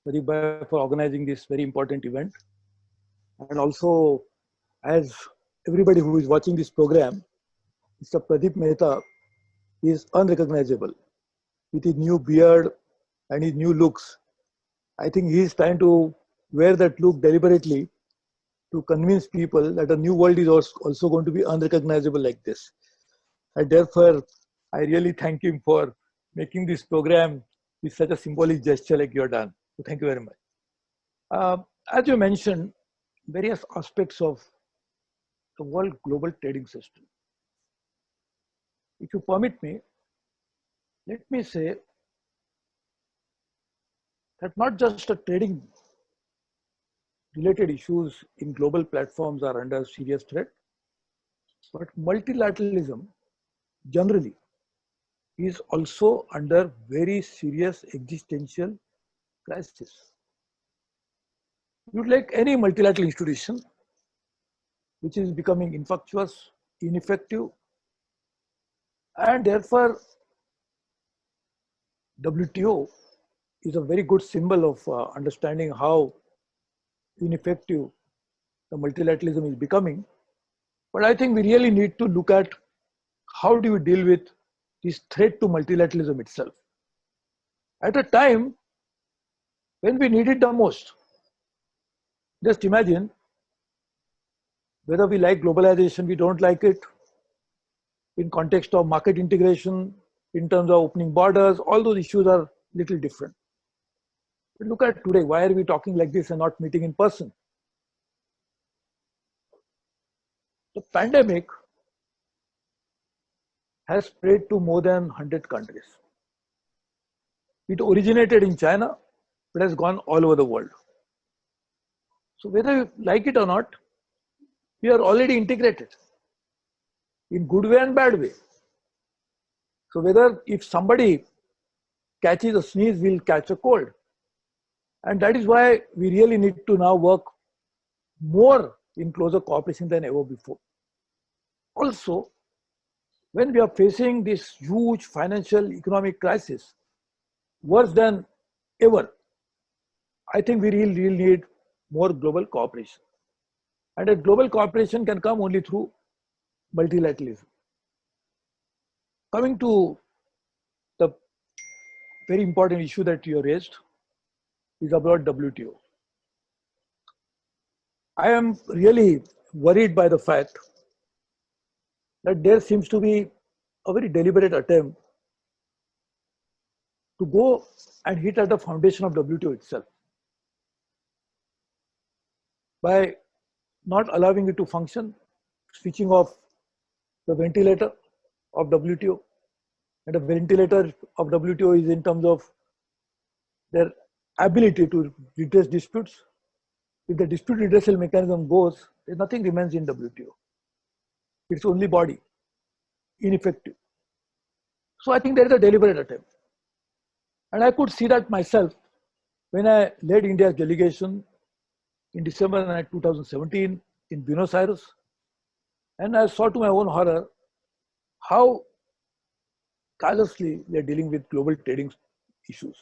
Pradeep Bhai, for organizing this very important event. And also, as everybody who is watching this program, Mr. Pradeep Mehta is unrecognizable with his new beard and his new looks. I think he is trying to wear that look deliberately to convince people that a new world is also going to be unrecognizable like this. And therefore, I really thank him for making this program with such a symbolic gesture like you have done. So thank you very much. Uh, as you mentioned, various aspects of the world global trading system. If you permit me, let me say that not just a trading related issues in global platforms are under serious threat, but multilateralism generally is also under very serious existential crisis. You'd like any multilateral institution which is becoming infectious, ineffective, and therefore WTO is a very good symbol of understanding how ineffective the multilateralism is becoming. But I think we really need to look at how do we deal with this threat to multilateralism itself at a time when we need it the most. Just imagine whether we like globalization, we don't like it, in context of market integration, in terms of opening borders, all those issues are little different. But look at today, why are we talking like this and not meeting in person? The pandemic has spread to more than 100 countries. It originated in China, but has gone all over the world. So whether you like it or not, we are already integrated in good way and bad way. So whether if somebody catches a sneeze, we'll catch a cold. And that is why we really need to now work more in closer cooperation than ever before. Also, when we are facing this huge financial economic crisis, worse than ever, I think we really need more global cooperation. And a global cooperation can come only through multilateralism. Coming to the very important issue that you raised is about WTO. I am really worried by the fact that there seems to be a very deliberate attempt to go and hit at the foundation of WTO itself by not allowing it to function, switching off the ventilator of WTO. And the ventilator of WTO is in terms of their ability to redress disputes. If the dispute redressal mechanism goes, then nothing remains in WTO. It's only body, ineffective. So I think there is a deliberate attempt. And I could see that myself when I led India's delegation in December 2017 in Buenos Aires. And I saw to my own horror how callously they are dealing with global trading issues.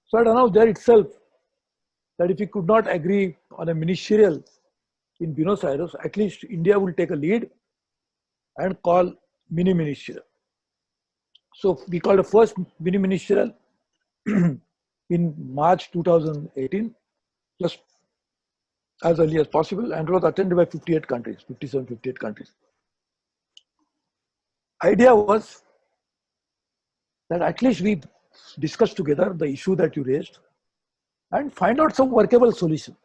So I announced there itself that if we could not agree on a ministerial in Buenos Aires, at least India will take a lead and call mini ministerial. So we called the first mini ministerial in March 2018, just as early as possible, and it was attended by 58 countries, 57, 58 countries. Idea was that at least we discuss together the issue that you raised and find out some workable solution.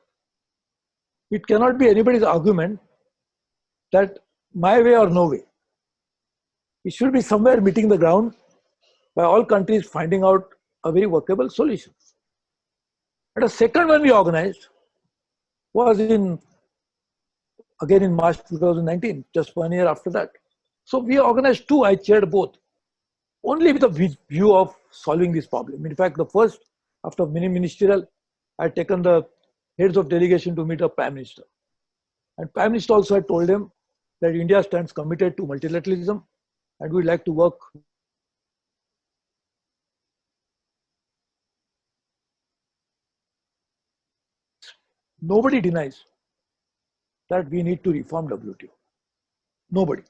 It cannot be anybody's argument that my way or no way. It should be somewhere meeting the ground by all countries finding out a very workable solution. And the second one we organized was again in March 2019, just 1 year after that. So we organized two, I chaired both, only with a view of solving this problem. In fact, the first, after mini ministerial, I had taken the heads of delegation to meet a Prime Minister. And Prime Minister also had told him that India stands committed to multilateralism and we'd like to work Nobody denies that we need to reform WTO. Nobody.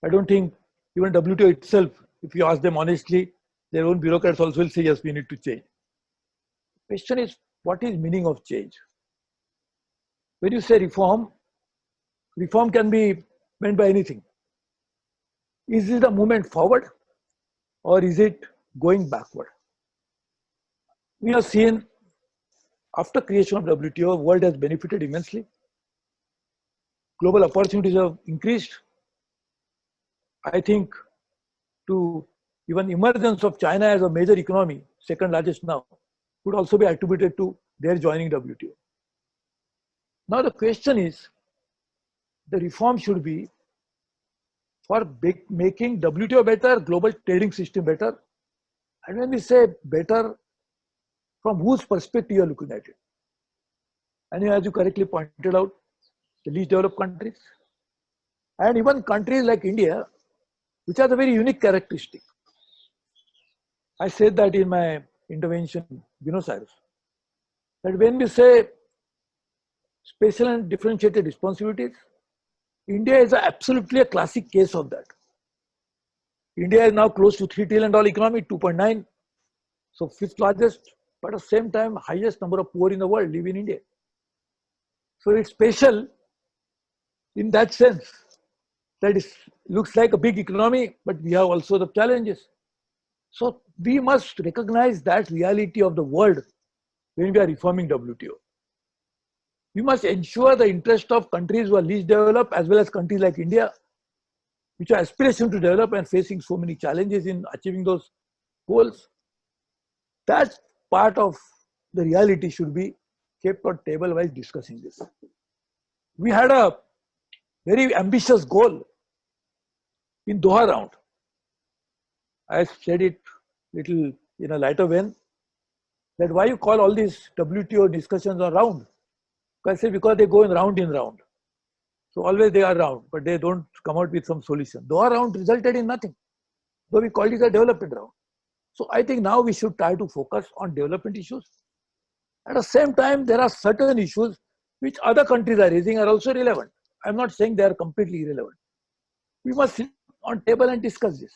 I don't think even WTO itself, if you ask them honestly, their own bureaucrats also will say, yes, we need to change. The question is, what is meaning of change? When you say reform, reform can be meant by anything. Is it a movement forward or is it going backward? We have seen after creation of WTO, world has benefited immensely. Global opportunities have increased. I think to even emergence of China as a major economy, second largest now, could also be attributed to their joining WTO. Now the question is, the reform should be for making WTO better, global trading system better. And when we say better, from whose perspective you are looking at it? And as you correctly pointed out, the least developed countries, and even countries like India, which has a very unique characteristic. I said that in my intervention in Buenos Aires, that when we say special and differentiated responsibilities, India is absolutely a classic case of that. India is now close to $3 trillion economy, 2.9, so fifth largest, but at the same time, highest number of poor in the world live in India. So it's special in that sense, that it looks like a big economy, but we have also the challenges. So we must recognize that reality of the world when we are reforming WTO. We must ensure the interest of countries who are least developed as well as countries like India, which are aspiring to develop and facing so many challenges in achieving those goals. That part of the reality should be kept on table while discussing this. We had a very ambitious goal in Doha round. I said it little in a lighter vein, that why you call all these WTO discussions on round? I say because they go in round. So always they are round, but they don't come out with some solution. Doha round resulted in nothing. So we called it a development round. So I think now we should try to focus on development issues. At the same time, there are certain issues which other countries are raising are also relevant. I'm not saying they are completely irrelevant. We must sit on table and discuss this.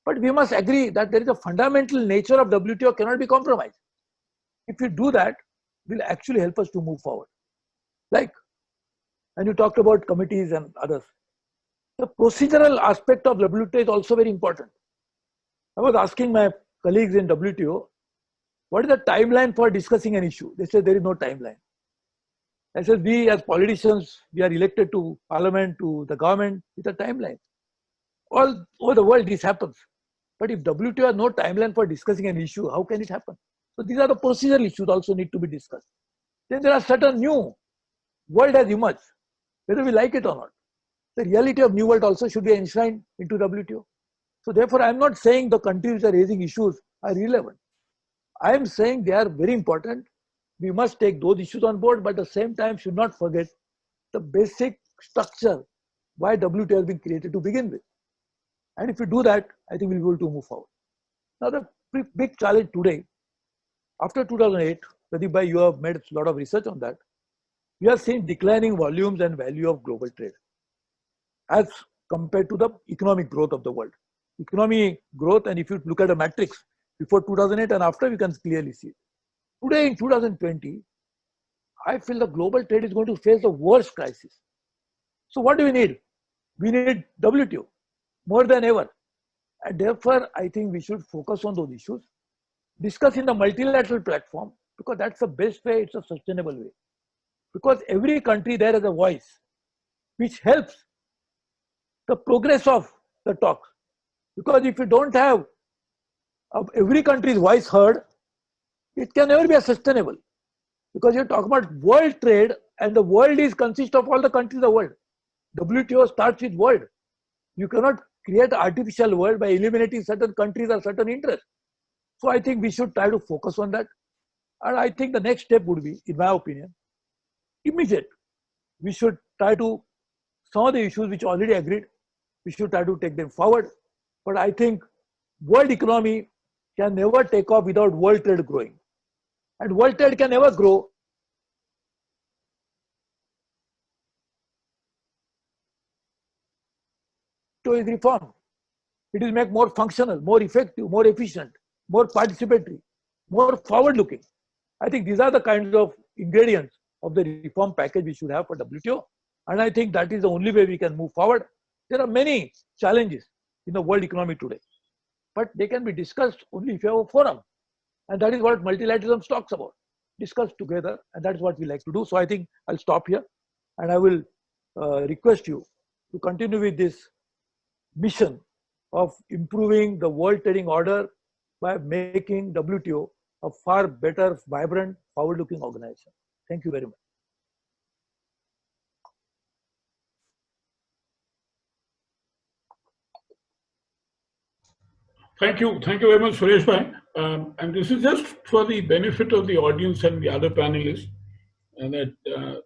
But we must agree that there is a fundamental nature of WTO cannot be compromised. If we do that, it will actually help us to move forward. Like, and you talked about committees and others. The procedural aspect of WTO is also very important. I was asking my colleagues in WTO, what is the timeline for discussing an issue? They said there is no timeline. I said, we as politicians, we are elected to parliament, to the government with a timeline. All over the world this happens. But if WTO has no timeline for discussing an issue, how can it happen? So these are the procedural issues also need to be discussed. Then there are certain new world has emerged, whether we like it or not. The reality of new world also should be enshrined into WTO. So therefore, I'm not saying the countries which are raising issues are irrelevant. I am saying they are very important. We must take those issues on board, but at the same time should not forget the basic structure why WTO has been created to begin with. And if we do that, I think we'll be able to move forward. Now the big challenge today, after 2008, Pradeep bhai, you have made a lot of research on that. We have seen declining volumes and value of global trade as compared to the economic growth of the world. Economic growth, and if you look at a matrix before 2008 and after, we can clearly see it. Today in 2020, I feel the global trade is going to face the worst crisis. So what do we need? We need WTO more than ever. And therefore, I think we should focus on those issues, discuss in the multilateral platform, because that's the best way, it's a sustainable way. Because every country there has a voice, which helps the progress of the talks. Because if you don't have every country's voice heard, it can never be sustainable. Because you're talking about world trade, and the world is consists of all the countries of the world. WTO starts with world. You cannot create an artificial world by eliminating certain countries or certain interests. So I think we should try to focus on that. And I think the next step would be, in my opinion, immediate. We should try to, some of the issues which already agreed, we should try to take them forward. But I think world economy can never take off without world trade growing. And world trade can never grow WTO is reformed. It will make more functional, more effective, more efficient, more participatory, more forward-looking. I think these are the kinds of ingredients of the reform package we should have for WTO. And I think that is the only way we can move forward. There are many challenges in the world economy today, but they can be discussed only if you have a forum. And that is what multilateralism talks about. Discuss together, and that's what we like to do. So I think I'll stop here, and I will request you to continue with this mission of improving the world trading order by making WTO a far better, vibrant, forward-looking organization. Thank you very much. Thank you very much, Suresh Bhai. And this is just for the benefit of the audience and the other panelists, and that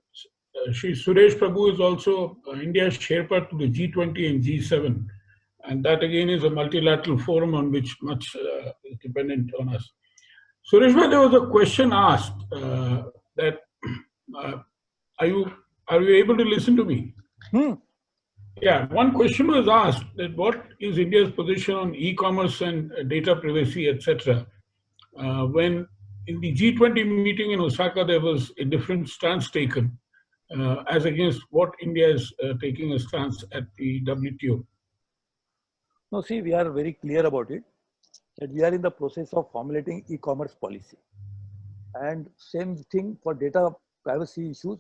Shri Suresh Prabhu is also India's Sherpa to the G20 and G7. And that again is a multilateral forum on which much is dependent on us. Suresh Bhai, there was a question asked that, are you able to listen to me? Yeah, one question was asked that what is India's position on e-commerce and data privacy, etc. When in the G20 meeting in Osaka, there was a different stance taken as against what India is taking a stance at the WTO. No, see, we are very clear about it, that we are in the process of formulating e-commerce policy. And same thing for data privacy issues.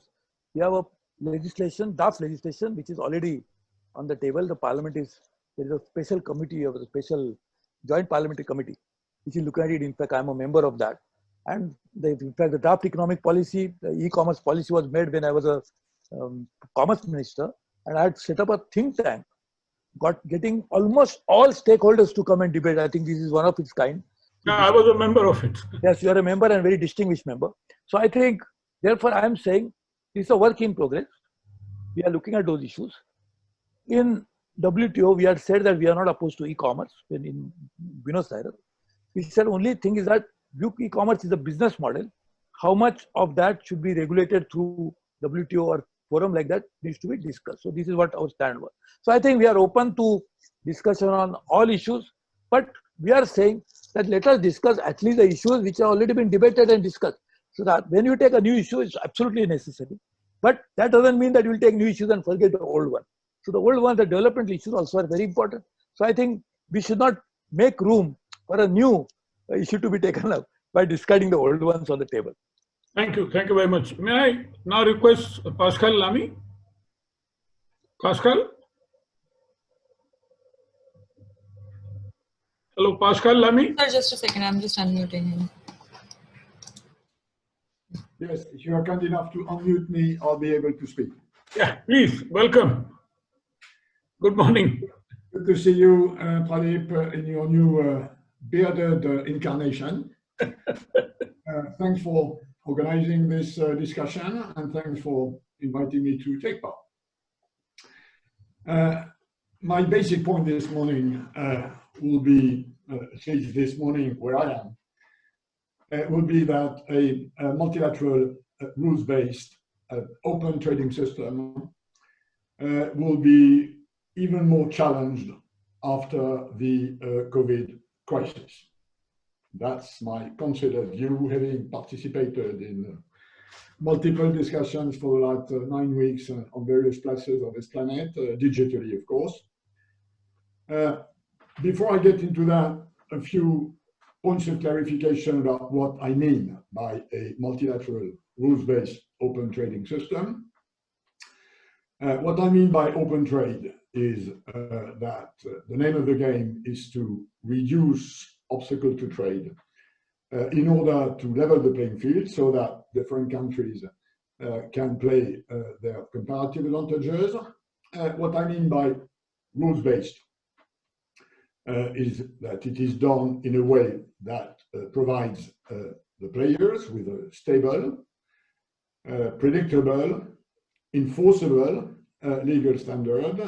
We have a legislation, draft legislation, which is already on the table. The parliament there is a special committee, of the special joint parliamentary committee, which is looking at it. In fact, I'm a member of that. And in fact, the draft economic policy, the e-commerce policy was made when I was a commerce minister, and I had set up a think tank, getting almost all stakeholders to come and debate. I think this is one of its kind. Yeah, I was a member of it. Yes, you are a member and very distinguished member. So I think, therefore, I am saying it's a work in progress. We are looking at those issues. In WTO, we had said that we are not opposed to e-commerce in Buenos Aires. We said only thing is that e-commerce is a business model. How much of that should be regulated through WTO or forum like that needs to be discussed. So this is what our stand was. So I think we are open to discussion on all issues, but we are saying that let us discuss at least the issues which have already been debated and discussed. So that when you take a new issue, it's absolutely necessary. But that doesn't mean that you will take new issues and forget the old one. So the old ones, the development issues also are very important. So I think we should not make room for a new issue to be taken up by discarding the old ones on the table. Thank you very much. May I now request Pascal Lamy? Pascal? Hello, Pascal Lamy? Sir, just a second, I'm just unmuting him. Yes, if you are kind enough to unmute me, I'll be able to speak. Yeah, please, welcome. Good morning. Good to see you, Pradeep, in your new bearded incarnation. Thanks for organizing this discussion, and thanks for inviting me to take part. My basic point this morning will be, this morning where I am, will be that a multilateral rules-based open trading system will be even more challenged after the COVID crisis. That's my considered view, having participated in multiple discussions for the last 9 weeks on various places of this planet, digitally, of course. Before I get into that, a few points of clarification about what I mean by a multilateral rules-based open trading system. What I mean by open trade is that the name of the game is to reduce obstacle to trade in order to level the playing field so that different countries can play their comparative advantages. What I mean by rules-based is that it is done in a way that provides the players with a stable, predictable, enforceable legal standard,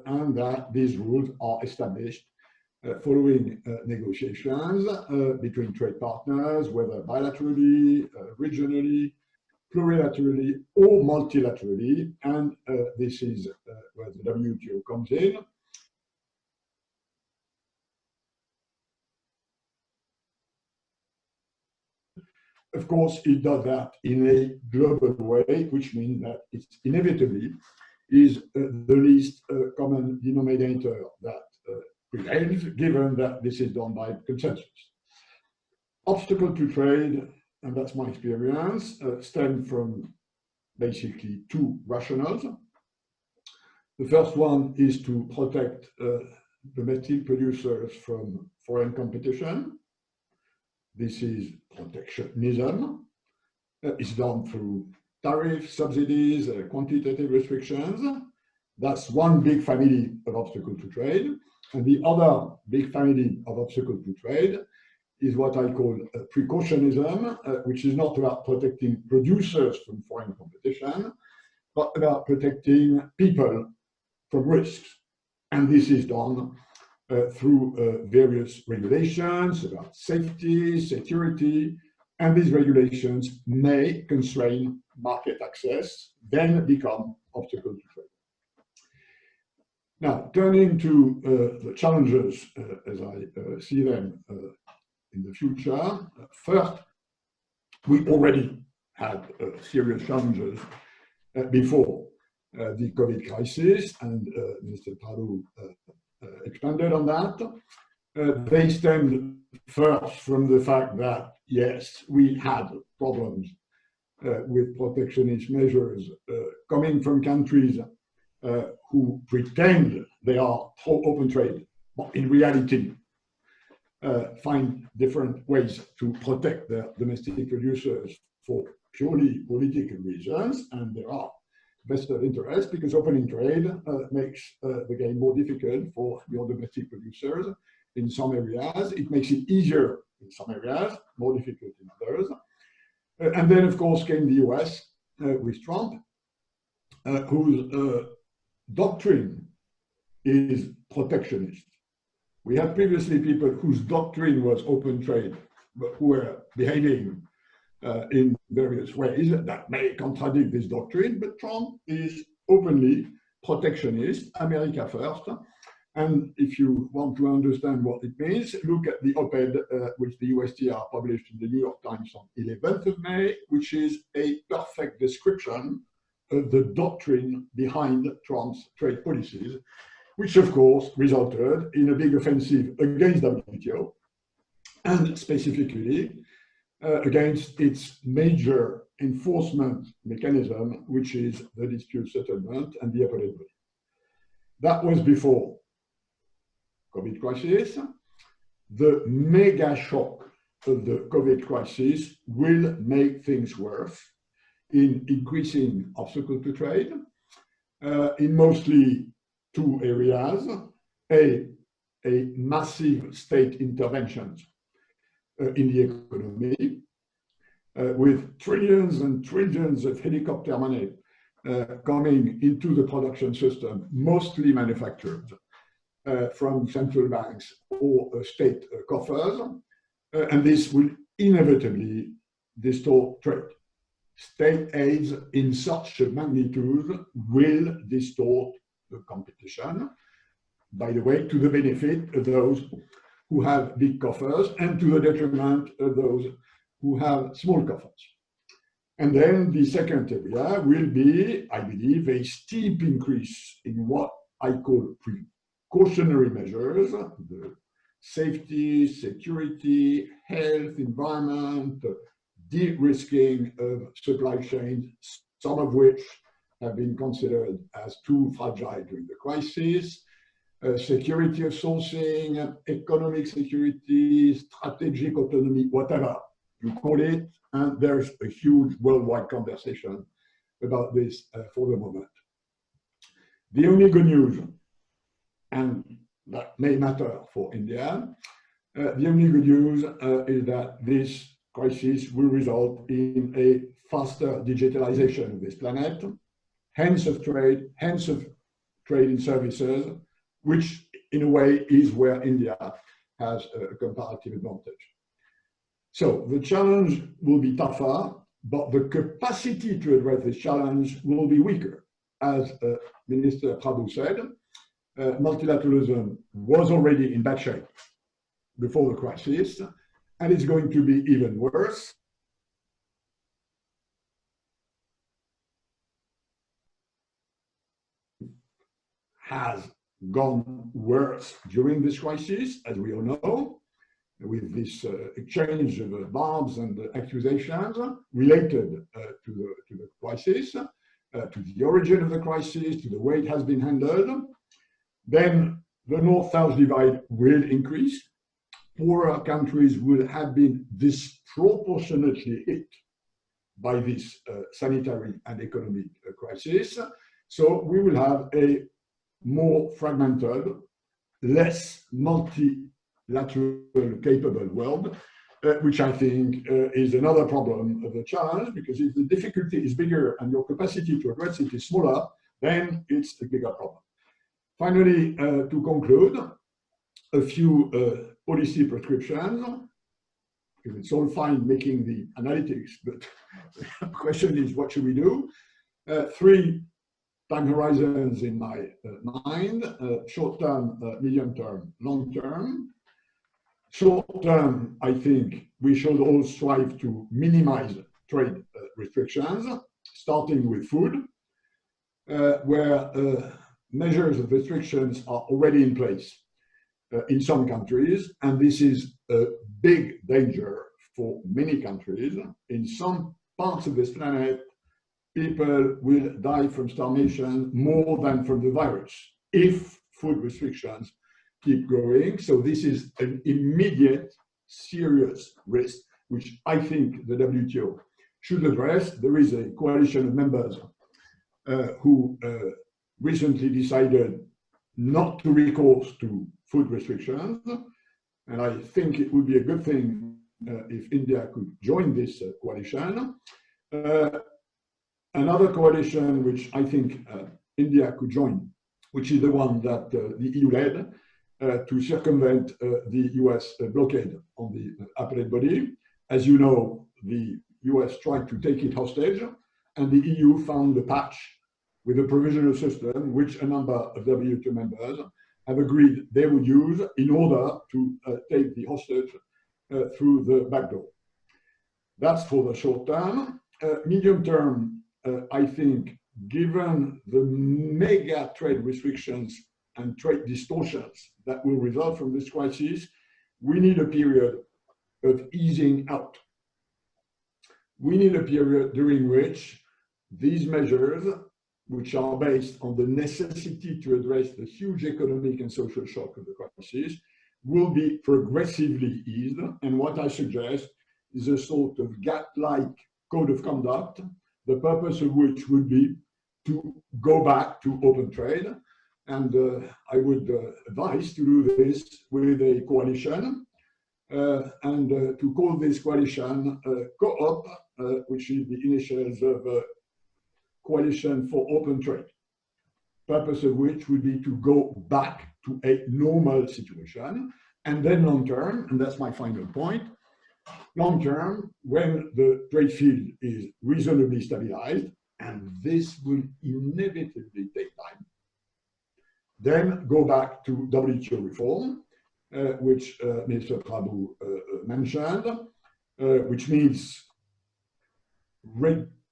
and that these rules are established following negotiations between trade partners, whether bilaterally, regionally, plurilaterally, or multilaterally, and this is where the WTO comes in. of course, it does that in a global way, which means that it inevitably is the least common denominator that prevails, given that this is done by consensus. Obstacle to trade, and that's my experience, stem from basically two rationales. The first one is to protect domestic producers from foreign competition. This is protectionism. It's done through tariff subsidies, quantitative restrictions. That's one big family of obstacle to trade. And the other big family of obstacle to trade is what I call precautionism, which is not about protecting producers from foreign competition, but about protecting people from risks. And this is done through various regulations about safety, security, and these regulations may constrain market access, then become obstacles to trade. Now, turning to the challenges as I see them in the future. First, we already had serious challenges before the COVID crisis, and Mr. Prabhu expanded on that. They stemmed first from the fact that, yes, we had problems with protectionist measures coming from countries who pretend they are pro-open trade, but in reality find different ways to protect their domestic producers for purely political reasons, and there are vested interests because opening trade makes the game more difficult for your domestic producers in some areas. It makes it easier in some areas, more difficult in others. And then, of course, came the US with Trump, whose doctrine is protectionist. We had previously people whose doctrine was open trade, but who were behaving in various ways that may contradict this doctrine, but Trump is openly protectionist, America first. And if you want to understand what it means, look at the op-ed which the USTR published in the New York Times on 11th of May, which is a perfect description of the doctrine behind Trump's trade policies, which of course resulted in a big offensive against WTO and specifically against its major enforcement mechanism, which is the dispute settlement and the appellate body. That was before COVID crisis. The mega shock of the COVID crisis will make things worse in increasing obstacle to trade in mostly two areas. A massive state interventions in the economy with trillions and trillions of helicopter money coming into the production system, mostly manufactured from central banks or state coffers, and this will inevitably distort trade. State aids in such a magnitude will distort the competition, by the way, to the benefit of those who have big coffers and to the detriment of those who have small coffers. And then the second area will be, I believe, a steep increase in what I call precautionary measures, the safety, security, health, environment, de-risking of supply chains, some of which have been considered as too fragile during the crisis, security of sourcing, economic security, strategic autonomy, whatever you call it, and there's a huge worldwide conversation about this for the moment. The only good news, and that may matter for India, the only good news is that this crisis will result in a faster digitalization of this planet, hence of trade in services, which in a way is where India has a comparative advantage. So the challenge will be tougher, but the capacity to address this challenge will be weaker. As Minister Prabhu said, multilateralism was already in bad shape before the crisis, and it's going to be even worse. has gone worse during this crisis, as we all know, with this exchange of bombs and accusations related to the crisis, to the origin of the crisis, to the way it has been handled. Then the North-South divide will increase. Poorer countries will have been disproportionately hit by this sanitary and economic crisis. So we will have a more fragmented, less multilateral capable world, which I think is another problem of the challenge, because if the difficulty is bigger and your capacity to address it is smaller, then it's a bigger problem. Finally, to conclude, a few policy prescriptions, because it's all fine making the analytics, but the question is, what should we do? 3 time horizons in my mind: short-term, medium-term, long-term. Short-term, I think we should all strive to minimize trade restrictions, starting with food, where measures of restrictions are already in place in some countries, and this is a big danger for many countries. In some parts of this planet, people will die from starvation more than from the virus if food restrictions keep growing. So this is an immediate, serious risk, which I think the WTO should address. There is a coalition of members who recently decided not to recourse to food restrictions, and I think it would be a good thing if India could join this coalition. Another coalition which I think India could join, which is the one that the EU led to circumvent the US blockade on the appellate body. As you know, the US tried to take it hostage, and the EU found a patch with a provisional system which a number of WTO members have agreed they would use in order to take the hostage through the back door. That's for the short term. Medium term, I think, given the mega trade restrictions and trade distortions that will result from this crisis, we need a period of easing out. We need a period during which these measures, which are based on the necessity to address the huge economic and social shock of the crisis, will be progressively eased. And what I suggest is a sort of GATT-like code of conduct, the purpose of which would be to go back to open trade. And I would advise to do this with a coalition, and to call this coalition Co-op, which is the initials of Coalition for Open Trade, purpose of which would be to go back to a normal situation. And then long term, and that's my final point, long term, when the trade field is reasonably stabilized, and this will inevitably take time, then go back to WTO reform, which Mr. Prabhu mentioned, which means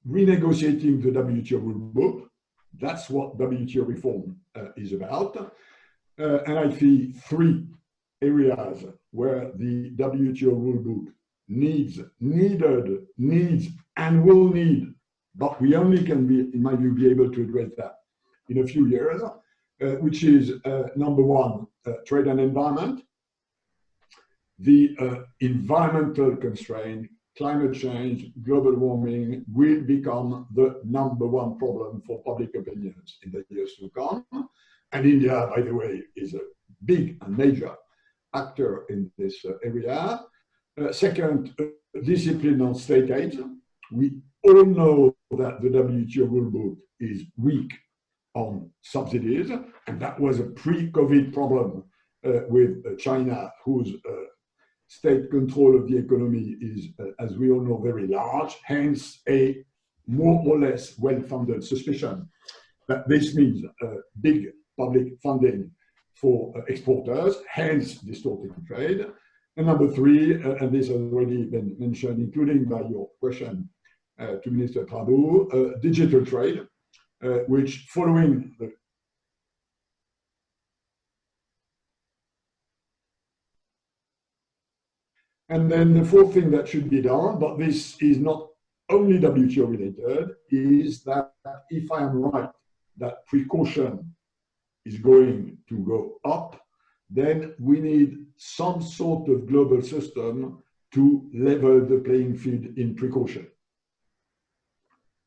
renegotiating the WTO rule book. That's what WTO reform is about. And I see 3 areas where the WTO rule book needs, and will need, but we only can be, in my view, be able to address that in a few years, which is number 1, trade and environment. The environmental constraint, climate change, global warming will become the number 1 problem for public opinions in the years to come. And India, by the way, is a big and major actor in this area. Second, discipline on state aid. We all know that the WTO rule book is weak on subsidies, and that was a pre-COVID problem with China, whose state control of the economy is, as we all know, very large, hence a more or less well-founded suspicion that this means big public funding for exporters, hence distorting trade. And number 3, and this has already been mentioned, including by your question to Minister Prabhu, digital trade, which following the And then the fourth thing that should be done, but this is not only WTO related, is that if I am right, that precaution is going to go up, then we need some sort of global system to level the playing field in precaution.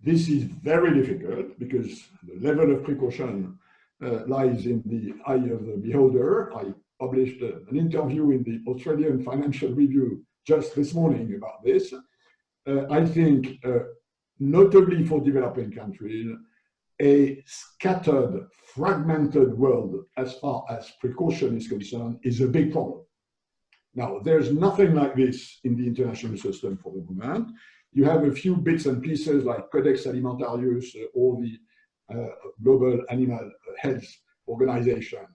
This is very difficult because the level of precaution lies in the eye of the beholder. I published an interview in the Australian Financial Review just this morning about this. I think, notably for developing countries, a scattered, fragmented world as far as precaution is concerned is a big problem. Now, there's nothing like this in the international system for the moment. You have a few bits and pieces like Codex Alimentarius or the Global Animal Health Organization,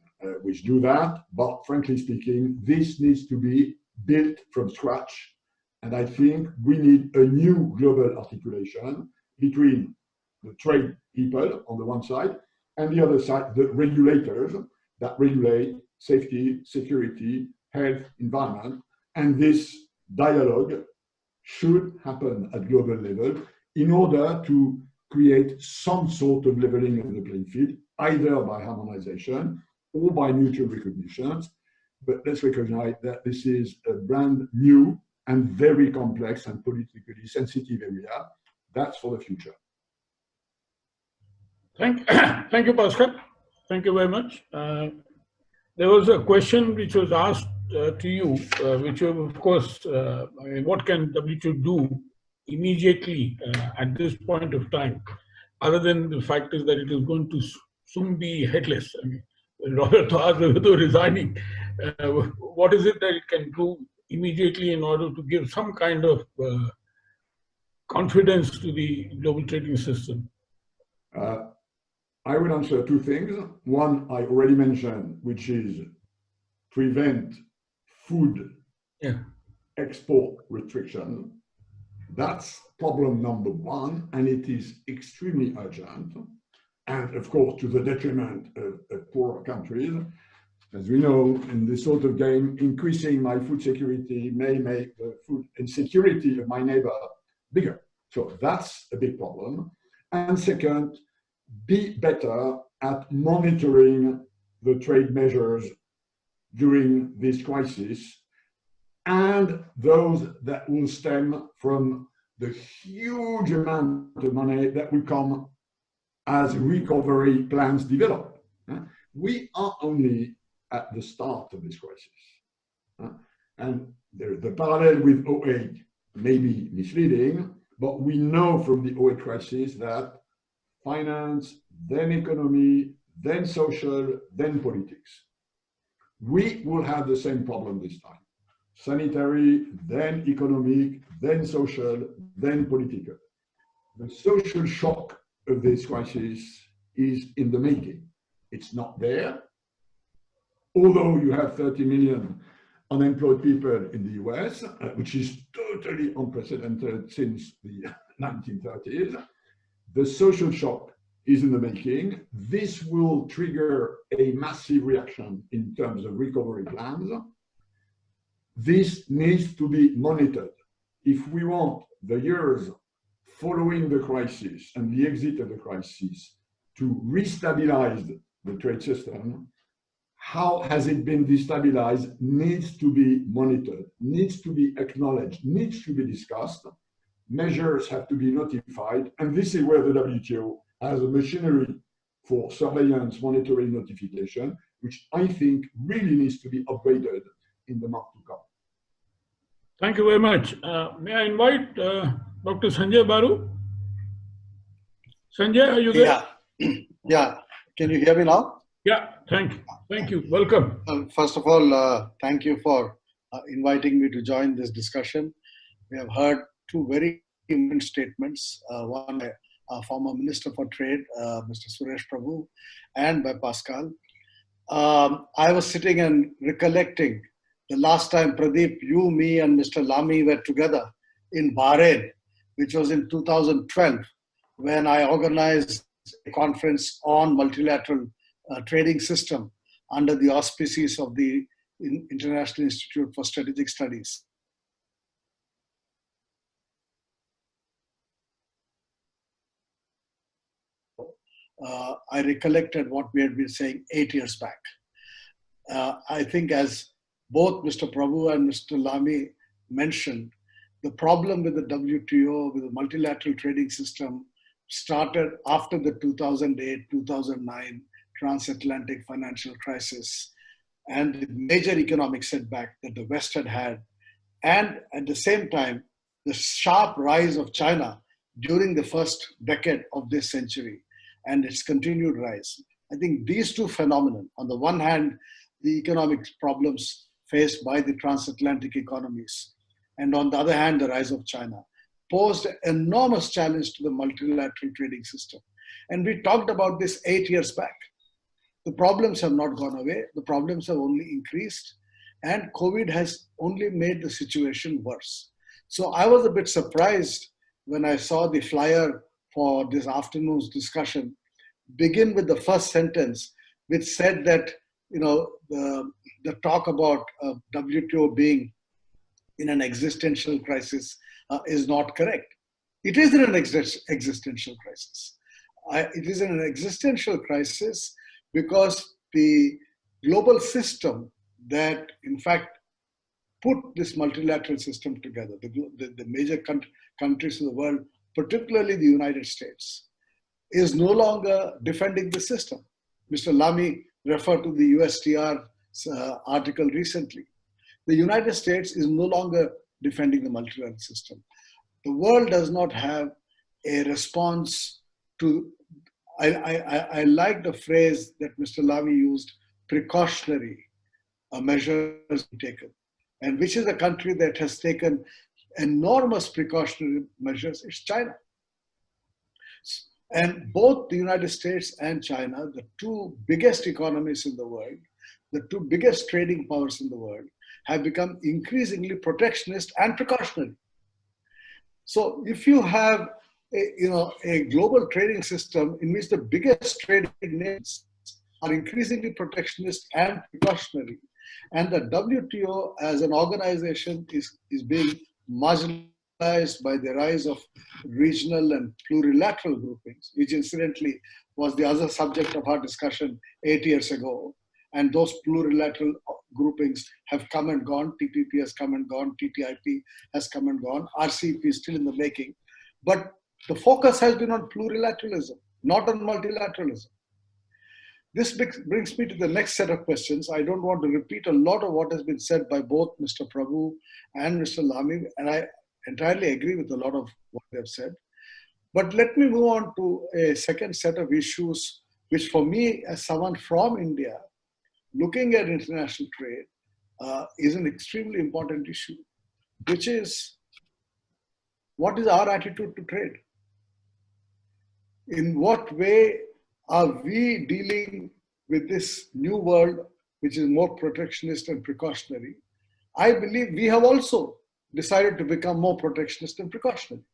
which do that. But frankly speaking, this needs to be built from scratch. And I think we need a new global articulation between the trade people on the one side and the other side, the regulators that regulate safety, security, health, environment. And this dialogue should happen at global level in order to create some sort of leveling of the playing field, either by harmonization or by mutual recognitions. But let's recognize that this is a brand new and very complex and politically sensitive area. That's for the future. Thank you, Pascal. Thank you very much. There was a question which was asked to you, which of course, I mean, what can WTO do immediately at this point of time, other than the fact is that it is going to soon be headless. I mean, Robert asked whether resigning, what is it that it can do immediately in order to give some kind of confidence to the global trading system? I would answer two things. One, I already mentioned, which is prevent food export restriction. That's problem number one, and it is extremely urgent. And of course, to the detriment of poorer countries. As we know, in this sort of game, increasing my food security may make the food insecurity of my neighbor bigger. So that's a big problem. And second, be better at monitoring the trade measures during this crisis and those that will stem from the huge amount of money that will come as recovery plans develop. We are only at the start of this crisis. And the parallel with 2008 may be misleading, but we know from the 2008 crisis that finance, then economy, then social, then politics. We will have the same problem this time. Sanitary, then economic, then social, then political. The social shock of this crisis is in the making. It's not there. Although you have 30 million unemployed people in the US, which is totally unprecedented since the 1930s, the social shock is in the making. This will trigger a massive reaction in terms of recovery plans. This needs to be monitored. If we want the years following the crisis and the exit of the crisis to restabilize the trade system, how has it been destabilized needs to be monitored, needs to be acknowledged, needs to be discussed. Measures have to be notified, and this is where the WTO has a machinery for surveillance, monitoring, notification, which I think really needs to be upgraded in the month to come. Thank you very much. May I invite Dr. Sanjay Baru? Sanjay, are you there? Yeah. Can you hear me now? Yeah, thank you. Thank you. Welcome. First of all, thank you for inviting me to join this discussion. We have heard two very important statements, one by our former Minister for Trade, Mr. Suresh Prabhu, and by Pascal. I was sitting and recollecting the last time Pradeep, you, me, and Mr. Lamy were together in Bahrain, which was in 2012, when I organized a conference on multilateral trading system under the auspices of the International Institute for Strategic Studies. I recollected what we had been saying 8 years back. I think as both Mr. Prabhu and Mr. Lamy mentioned, the problem with the WTO, with the multilateral trading system, started after the 2008-2009 transatlantic financial crisis and the major economic setback that the West had had, and at the same time, the sharp rise of China during the first decade of this century and its continued rise. I think these two phenomena, on the one hand, the economic problems faced by the transatlantic economies, and on the other hand, the rise of China, posed an enormous challenge to the multilateral trading system. And we talked about this 8 years back. The problems have not gone away. The problems have only increased. And COVID has only made the situation worse. So I was a bit surprised when I saw the flyer for this afternoon's discussion begin with the first sentence, which said that, you know, the talk about WTO being in an existential crisis is not correct. It is in an existential crisis. It is in an existential crisis because the global system that, in fact, put this multilateral system together, the major countries of the world, particularly the United States, is no longer defending the system. Mr. Lamy referred to the USTR article recently. The United States is no longer defending the multilateral system. The world does not have a response to, I like the phrase that Mr. Lamy used, precautionary measures taken. And which is a country that has taken enormous precautionary measures? It's China. And both the United States and China, the two biggest economies in the world, the two biggest trading powers in the world, have become increasingly protectionist and precautionary. So if you have a global trading system in which the biggest trading nations are increasingly protectionist and precautionary, and the WTO as an organization is being marginalized by the rise of regional and plurilateral groupings, which incidentally was the other subject of our discussion 8 years ago. And those plurilateral groupings have come and gone. TPP has come and gone. TTIP has come and gone. RCEP is still in the making. But the focus has been on plurilateralism, not on multilateralism. This brings me to the next set of questions. I don't want to repeat a lot of what has been said by both Mr. Prabhu and Mr. Lamy, and I entirely agree with a lot of what they've said. But let me move on to a second set of issues, which for me, as someone from India, looking at international trade is an extremely important issue, which is, what is our attitude to trade? In what way are we dealing with this new world, which is more protectionist and precautionary? I believe we have also decided to become more protectionist and precautionary.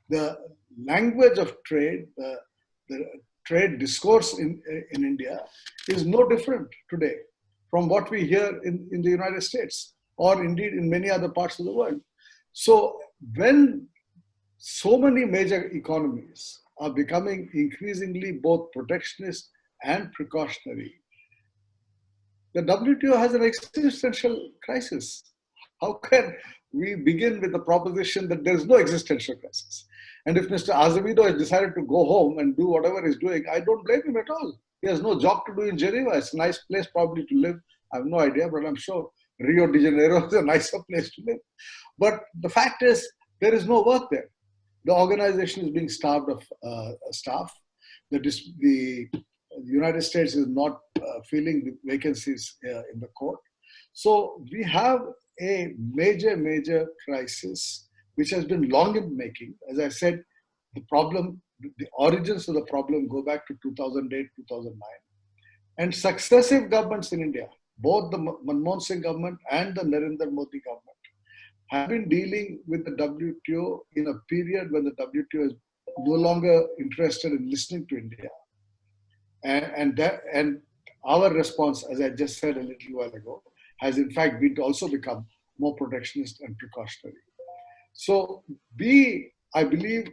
The language of trade, the trade discourse in India is no different today from what we hear in the United States or indeed in many other parts of the world. So when so many major economies are becoming increasingly both protectionist and precautionary, the WTO has an existential crisis. How can we begin with the proposition that there is no existential crisis? And if Mr. Azevedo has decided to go home and do whatever he's doing, I don't blame him at all. He has no job to do in Geneva. It's a nice place probably to live. I have no idea, but I'm sure Rio de Janeiro is a nicer place to live. But the fact is, there is no work there. The organization is being starved of staff. The United States is not filling the vacancies in the court. So we have a major crisis, which has been long in making. As I said, the origins of the problem go back to 2008, 2009. And successive governments in India, both the Manmohan Singh government and the Narendra Modi government, have been dealing with the WTO in a period when the WTO is no longer interested in listening to India. And our response, as I just said a little while ago, has in fact been to also become more protectionist and precautionary. So I believe,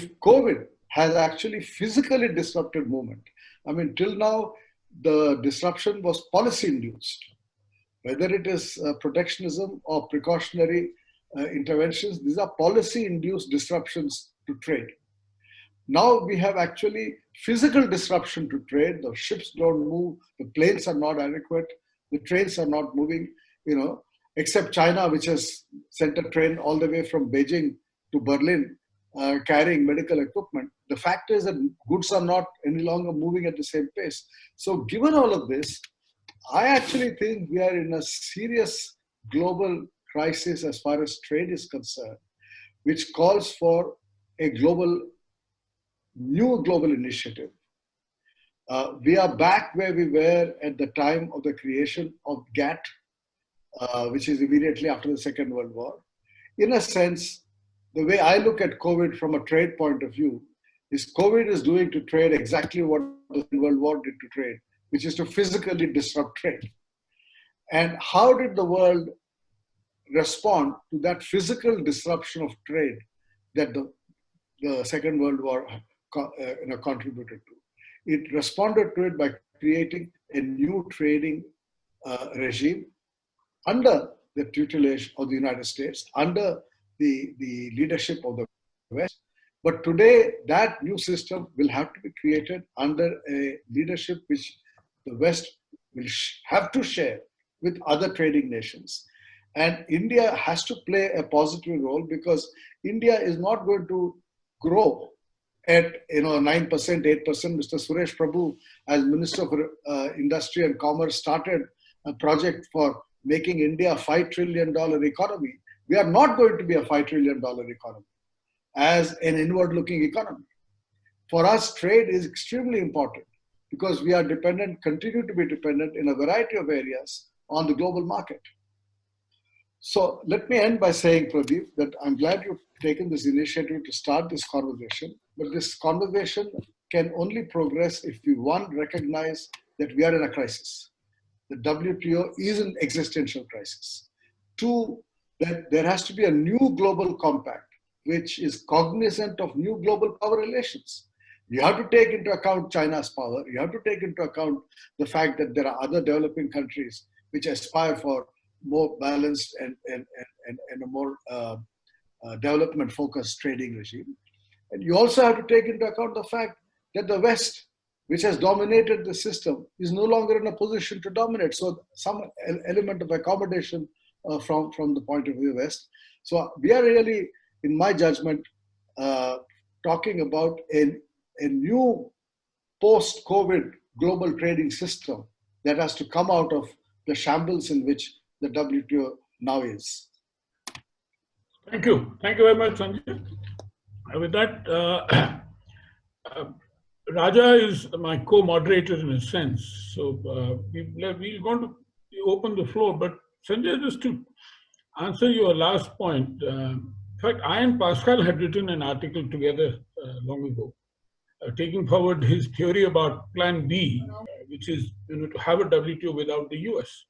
COVID has actually physically disrupted movement. I mean, till now, the disruption was policy induced. Whether it is protectionism or precautionary interventions, these are policy induced disruptions to trade. Now we have actually physical disruption to trade. The ships don't move, the planes are not adequate, the trains are not moving, except China, which has sent a train all the way from Beijing to Berlin carrying medical equipment. The fact is that goods are not any longer moving at the same pace. So given all of this, I actually think we are in a serious global crisis as far as trade is concerned, which calls for a new global initiative. We are back where we were at the time of the creation of GATT, which is immediately after the Second World War. In a sense, the way I look at COVID from a trade point of view is COVID is doing to trade exactly what the Second World War did to trade, which is to physically disrupt trade. And how did the world respond to that physical disruption of trade that the Second World War contributed to? It responded to it by creating a new trading regime under the tutelage of the United States, under the leadership of the West. But today, that new system will have to be created under a leadership which the West will have to share with other trading nations. And India has to play a positive role, because India is not going to grow at 9%, 8%. Mr. Suresh Prabhu, as Minister for Industry and Commerce, started a project for making India a $5 trillion economy. We are not going to be a $5 trillion economy as an inward-looking economy. For us, trade is extremely important, because we are dependent, continue to be dependent in a variety of areas on the global market. So let me end by saying, Pradeep, that I'm glad you've taken this initiative to start this conversation, but this conversation can only progress if we, one, recognize that we are in a crisis. The WTO is an existential crisis. Two, that there has to be a new global compact, which is cognizant of new global power relations. You have to take into account China's power. You have to take into account the fact that there are other developing countries which aspire for more balanced and a more development-focused trading regime. And you also have to take into account the fact that the West, which has dominated the system, is no longer in a position to dominate. So some element of accommodation from the point of view of the West. So we are really, in my judgment, talking about a new post-COVID global trading system that has to come out of the shambles in which the WTO now is. Thank you. Thank you very much, Sanjay. With that, Raja is my co-moderator in a sense. So we're going to open the floor. But Sanjay, just to answer your last point, in fact, I and Pascal had written an article together long ago, taking forward his theory about Plan B, which is to have a WTO without the US,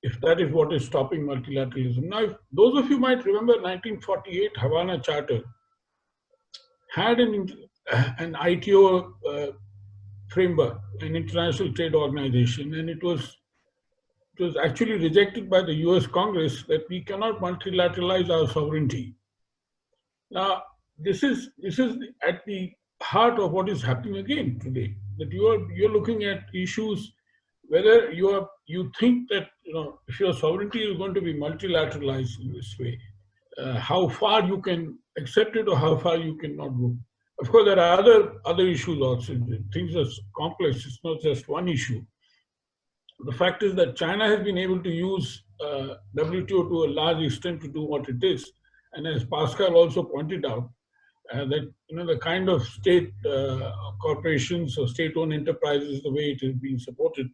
if that is what is stopping multilateralism. Now, those of you might remember 1948 Havana Charter had an ITO framework, an international trade organization, and it was actually rejected by the US Congress that we cannot multilateralize our sovereignty. Now, this is at the heart of what is happening again today, that you're looking at issues whether you think that if your sovereignty is going to be multilateralized in this way, how far you can accept it or how far you cannot go. Of course, there are other issues also. Things are complex. It's not just one issue. The fact is that China has been able to use WTO to a large extent to do what it is, and as Pascal also pointed out, that the kind of state corporations or state-owned enterprises, the way it is being supported,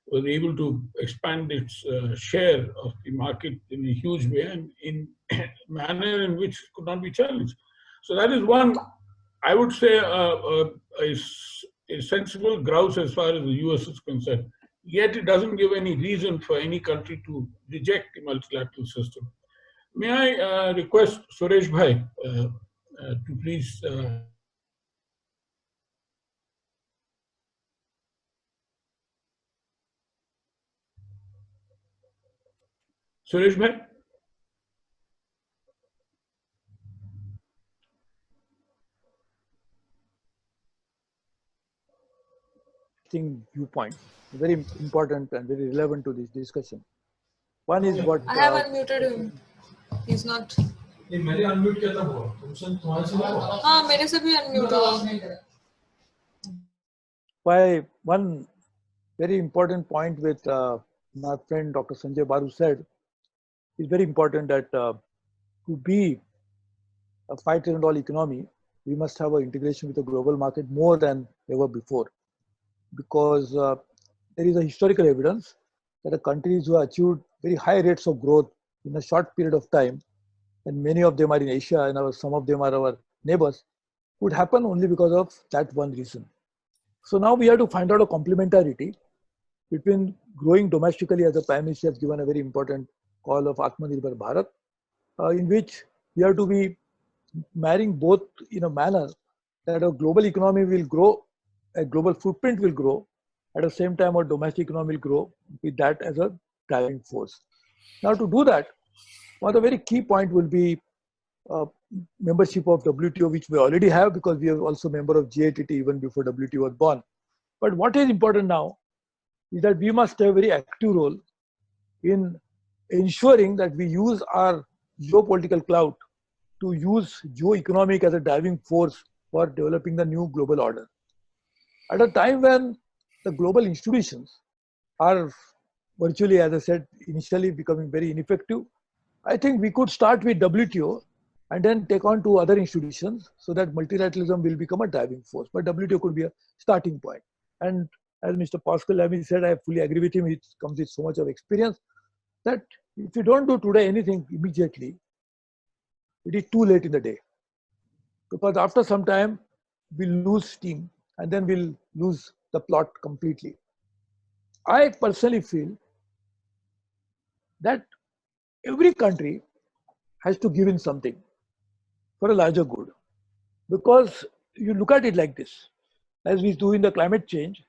was able to expand its share of the market in a huge way and in a manner in which could not be challenged. So that is one, I would say, a sensible grouse as far as the US is concerned. Yet it doesn't give any reason for any country to reject the multilateral system. May I request Suresh Bhai to please Suresh bhai? Viewpoints, very important and very relevant to this discussion. One is what I have unmuted him. He's not. मैंने unmute किया था वो तुमसे तुम्हारे से नहीं हुआ हाँ मेरे से भी unmute हुआ. why one very important point with my friend Dr. Sanjay Baru said is very important that to be a $5 trillion economy, we must have an integration with the global market more than ever before, because there is a historical evidence that the countries who have achieved very high rates of growth in a short period of time, and many of them are in Asia and some of them are our neighbors, would happen only because of that one reason. So now we have to find out a complementarity between growing domestically, as the Prime Minister has given a very important call of Atmanirbhar Bharat, in which we have to be marrying both in a manner that a global economy will grow, a global footprint will grow, at the same time our domestic economy will grow with that as a driving force. Now to do that, one of the very key point will be membership of WTO, which we already have because we are also member of GATT even before WTO was born. But what is important now is that we must have a very active role in ensuring that we use our geopolitical clout to use geo-economic as a driving force for developing the new global order. At a time when the global institutions are virtually, as I said, initially becoming very ineffective, I think we could start with WTO and then take on to other institutions so that multilateralism will become a driving force. But WTO could be a starting point. And as Mr. Pascal Lamy said, I fully agree with him. He comes with so much of experience that if you don't do today anything immediately, it is too late in the day. Because after some time, we'll lose steam and then we'll lose the plot completely. I personally feel that every country has to give in something for a larger good. Because you look at it like this, as we do in the climate change,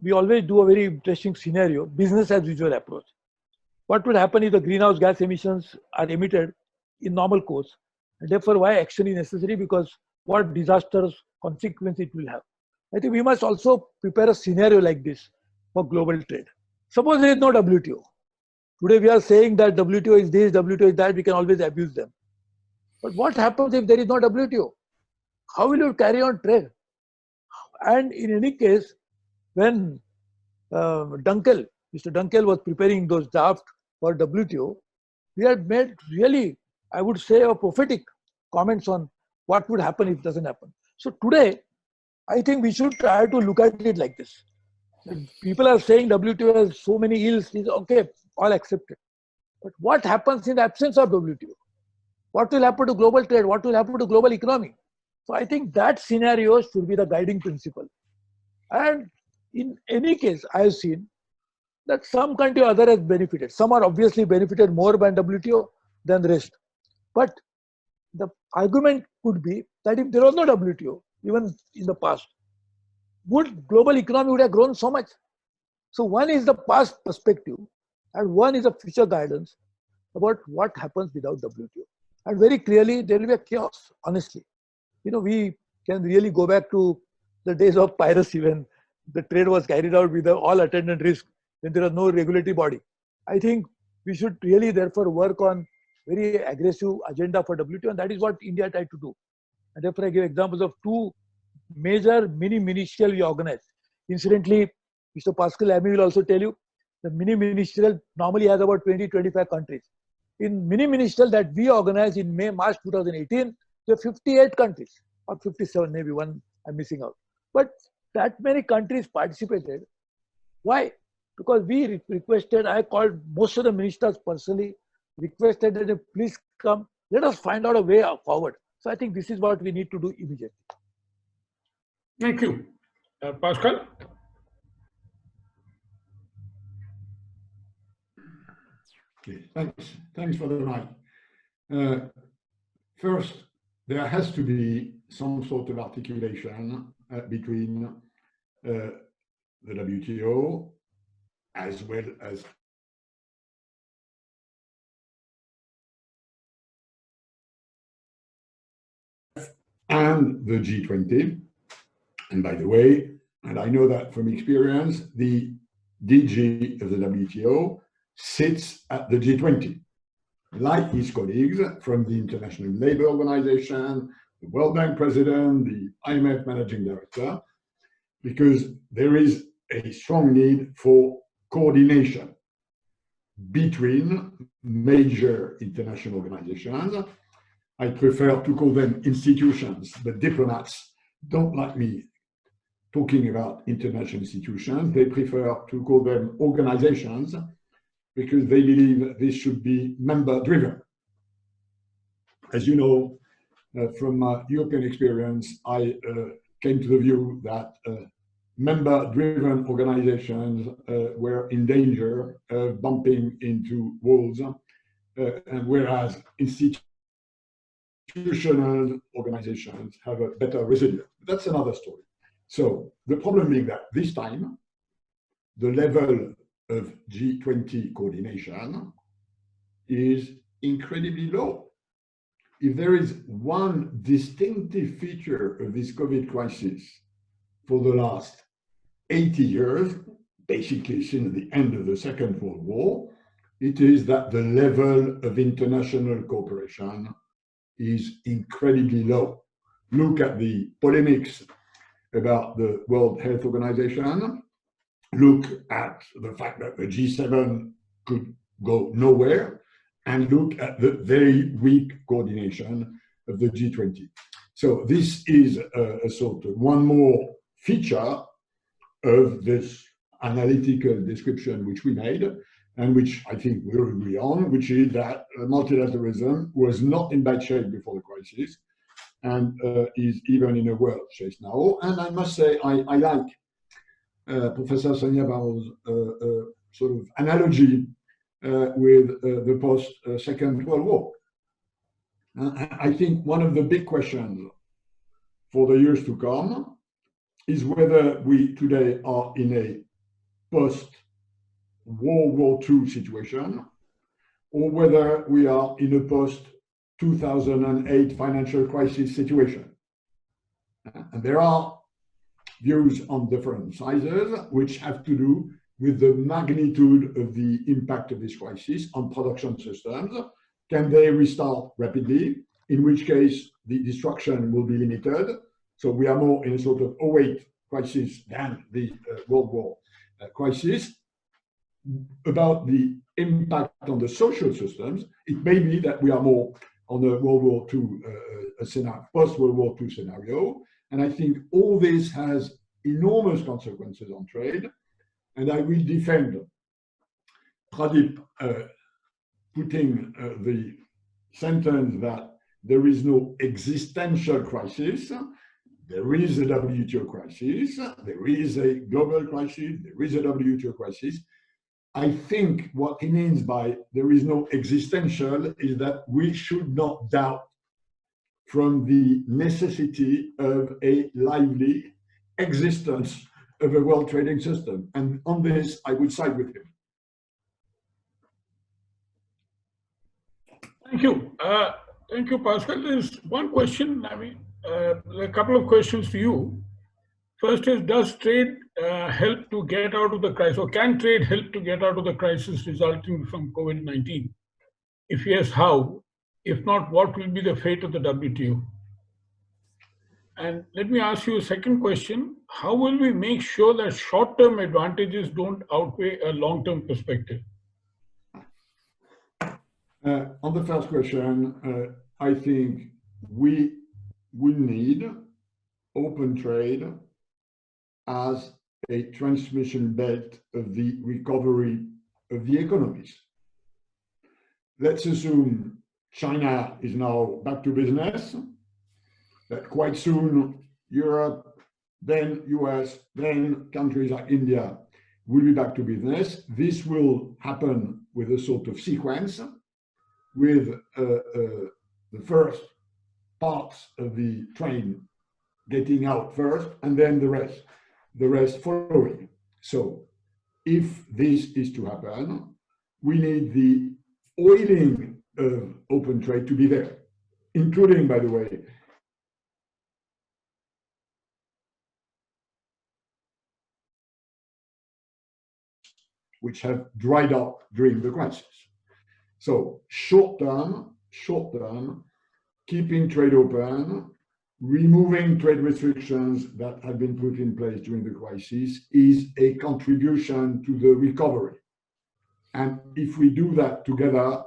we always do a very interesting scenario, business as usual approach. What would happen if the greenhouse gas emissions are emitted in normal course? And therefore, why action is necessary? Because what disastrous consequence it will have. I think we must also prepare a scenario like this for global trade. Suppose there is no WTO. Today we are saying that WTO is this, WTO is that, we can always abuse them. But what happens if there is no WTO? How will you carry on trade? And in any case, when Mr. Dunkel was preparing those drafts for WTO, he had made really, I would say, a prophetic comments on what would happen if it doesn't happen. So today, I think we should try to look at it like this. People are saying WTO has so many ills, is okay, all accepted. But what happens in the absence of WTO? What will happen to global trade? What will happen to global economy? So I think that scenario should be the guiding principle. And in any case, I have seen that some country or other has benefited. Some are obviously benefited more by WTO than the rest. But the argument could be that if there was no WTO, even in the past, would global economy would have grown so much? So one is the past perspective and one is a future guidance about what happens without WTO. And very clearly, there will be a chaos, honestly. We can really go back to the days of piracy when the trade was carried out with all attendant risk, when there was no regulatory body. I think we should really therefore work on very aggressive agenda for WTO, and that is what India tried to do. And therefore I give examples of two major mini-ministerial we organized. Incidentally, Mr. Pascal Lamy will also tell you, the mini-ministerial normally has about 20-25 countries. In mini-ministerial that we organized in March 2018, there are 58 countries, or 57, maybe one I'm missing out. But that many countries participated. Why? Because we requested, I called most of the ministers personally, requested that please come, let us find out a way forward. So I think this is what we need to do immediately. Thank you. Pascal? Okay, thanks for the mic. First, there has to be some sort of articulation between the WTO as well as and the G20. And by the way, and I know that from experience, the DG of the WTO sits at the G20, like his colleagues from the International Labour Organization, the World Bank president, the IMF managing director, because there is a strong need for coordination between major international organizations. I prefer to call them institutions, but diplomats don't like me talking about international institutions. They prefer to call them organizations because they believe this should be member-driven. As you know, from European experience, I came to the view that member-driven organizations were in danger of bumping into walls, and whereas institutional organizations have a better resilience. That's another story. So the problem being that this time, the level of G20 coordination is incredibly low. If there is one distinctive feature of this COVID crisis for the last 80 years, basically since the end of the Second World War, it is that the level of international cooperation is incredibly low. Look at the polemics about the World Health Organization. Look at the fact that the G7 could go nowhere, and look at the very weak coordination of the G20. So this is a sort of one more feature of this analytical description which we made, and which I think we'll agree on, which is that multilateralism was not in bad shape before the crisis, and is even in a worse shape now. And I must say, I like Professor Sonia Barrow's sort of analogy with the post-Second World War. I think one of the big questions for the years to come is whether we today are in a post-World War II situation, or whether we are in a post-2008 financial crisis situation. And there are views on different sizes, which have to do with the magnitude of the impact of this crisis on production systems. Can they restart rapidly? In which case, the destruction will be limited. So we are more in a sort of 08 crisis than the World War crisis. About the impact on the social systems, it may be that we are more on a World War II scenario, post-World War II scenario. And I think all this has enormous consequences on trade. And I will defend Pradeep putting the sentence that there is no existential crisis. There is a WTO crisis. There is a global crisis. There is a WTO crisis. I think what he means by there is no existential is that we should not doubt from the necessity of a lively existence of a world trading system. And on this, I would side with him. Thank you. Thank you, Pascal. There's one question, a couple of questions to you. First is, does trade help to get out of the crisis, or can trade help to get out of the crisis resulting from COVID-19? If yes, how? If not, what will be the fate of the WTO? And let me ask you a second question. How will we make sure that short-term advantages don't outweigh a long-term perspective? On the first question, I think we will need open trade as a transmission belt of the recovery of the economies. Let's assume China is now back to business, that quite soon Europe, then US, then countries like India will be back to business. This will happen with a sort of sequence, with the first parts of the train getting out first, and then the rest following. So if this is to happen, we need the oiling of open trade to be there, including, by the way, which have dried up during the crisis. So short term, keeping trade open, removing trade restrictions that have been put in place during the crisis is a contribution to the recovery. And if we do that together,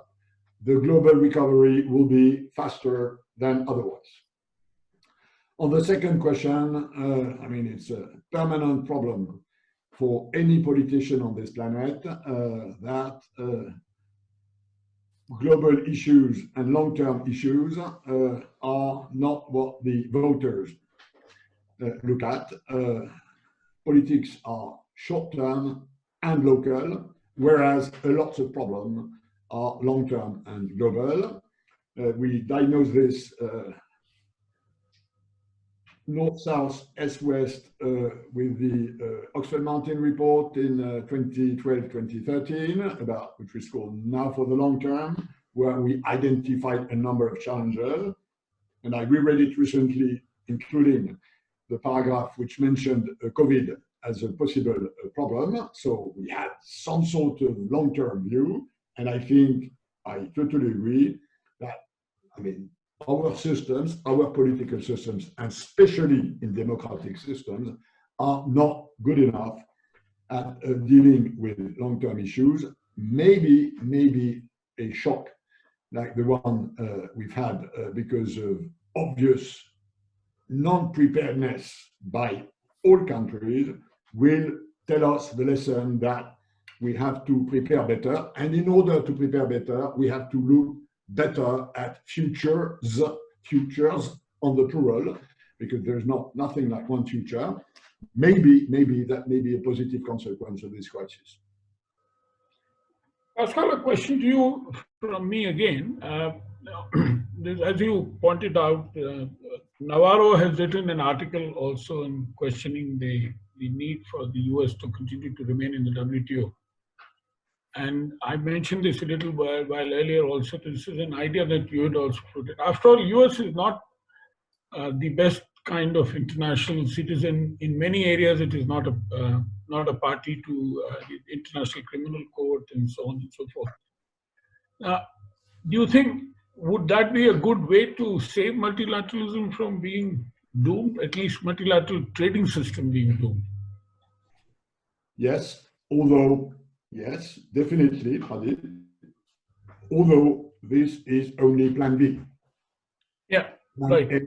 the global recovery will be faster than otherwise. On the second question, I mean, it's a permanent problem for any politician on this planet that global issues and long-term issues are not what the voters look at. Politics are short-term and local, whereas a lot of problems are long-term and global. We diagnose this north-south, east-west with the Oxford Mountain report in 2012-2013, about which was called Now for the Long Term, where we identified a number of challenges. And I reread it recently, including the paragraph which mentioned COVID as a possible problem. So we had some sort of long-term view, and I think I totally agree that, I mean, our systems, our political systems, and especially in democratic systems, are not good enough at dealing with long-term issues. Maybe a shock like the one we've had because of obvious non-preparedness by all countries will tell us the lesson that we have to prepare better. And in order to prepare better, we have to look better at futures on the plural, because there's nothing like one future. Maybe that may be a positive consequence of this crisis. Pascal, a question to you from me again. As you pointed out, Navarro has written an article also in questioning the need for the US to continue to remain in the WTO. And I mentioned this a little while earlier also. This is an idea that you had also put it. After all, US is not the best kind of international citizen. In many areas, it is not a party to the International Criminal Court and so on and so forth. Do you think, would that be a good way to save multilateralism from being doomed, at least multilateral trading system being doomed? Yes, although, yes, definitely, Pradeep. Although this is only Plan B. Yeah, Plan right. A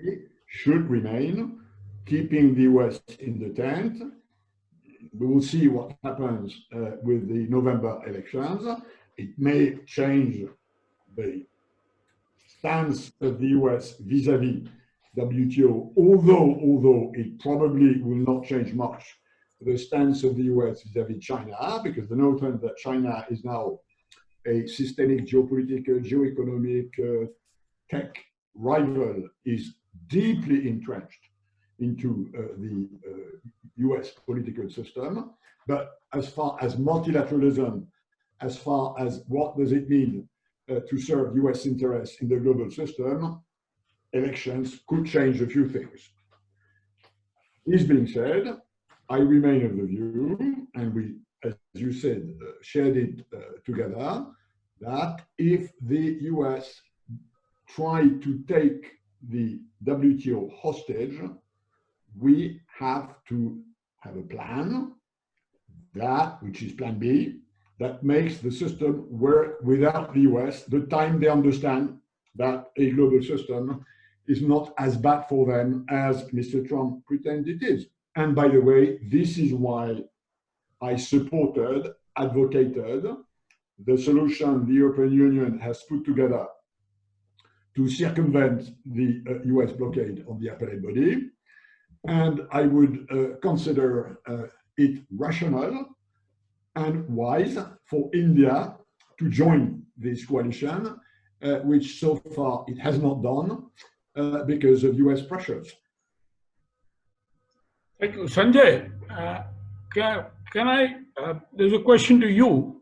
should remain, keeping the US in the tent. We will see what happens with the November elections. It may change the stance of the US vis-à-vis WTO, although it probably will not change much the stance of the US vis-à-vis China, because the notion that China is now a systemic geopolitical, geoeconomic, tech rival is deeply entrenched into the US political system. But as far as multilateralism, as far as what does it mean to serve US interests in the global system, elections could change a few things. This being said, I remain of the view, and we, as you said, shared it together, that if the US try to take the WTO hostage, we have to have a plan, which is Plan B, that makes the system work without the US the time they understand that a global system is not as bad for them as Mr. Trump pretends it is. And by the way, this is why I advocated the solution the European Union has put together to circumvent the US blockade on the appellate body. And I would consider it rational and wise for India to join this coalition, which so far it has not done. because of US pressures. Thank you. Sanjay, can I, there's a question to you.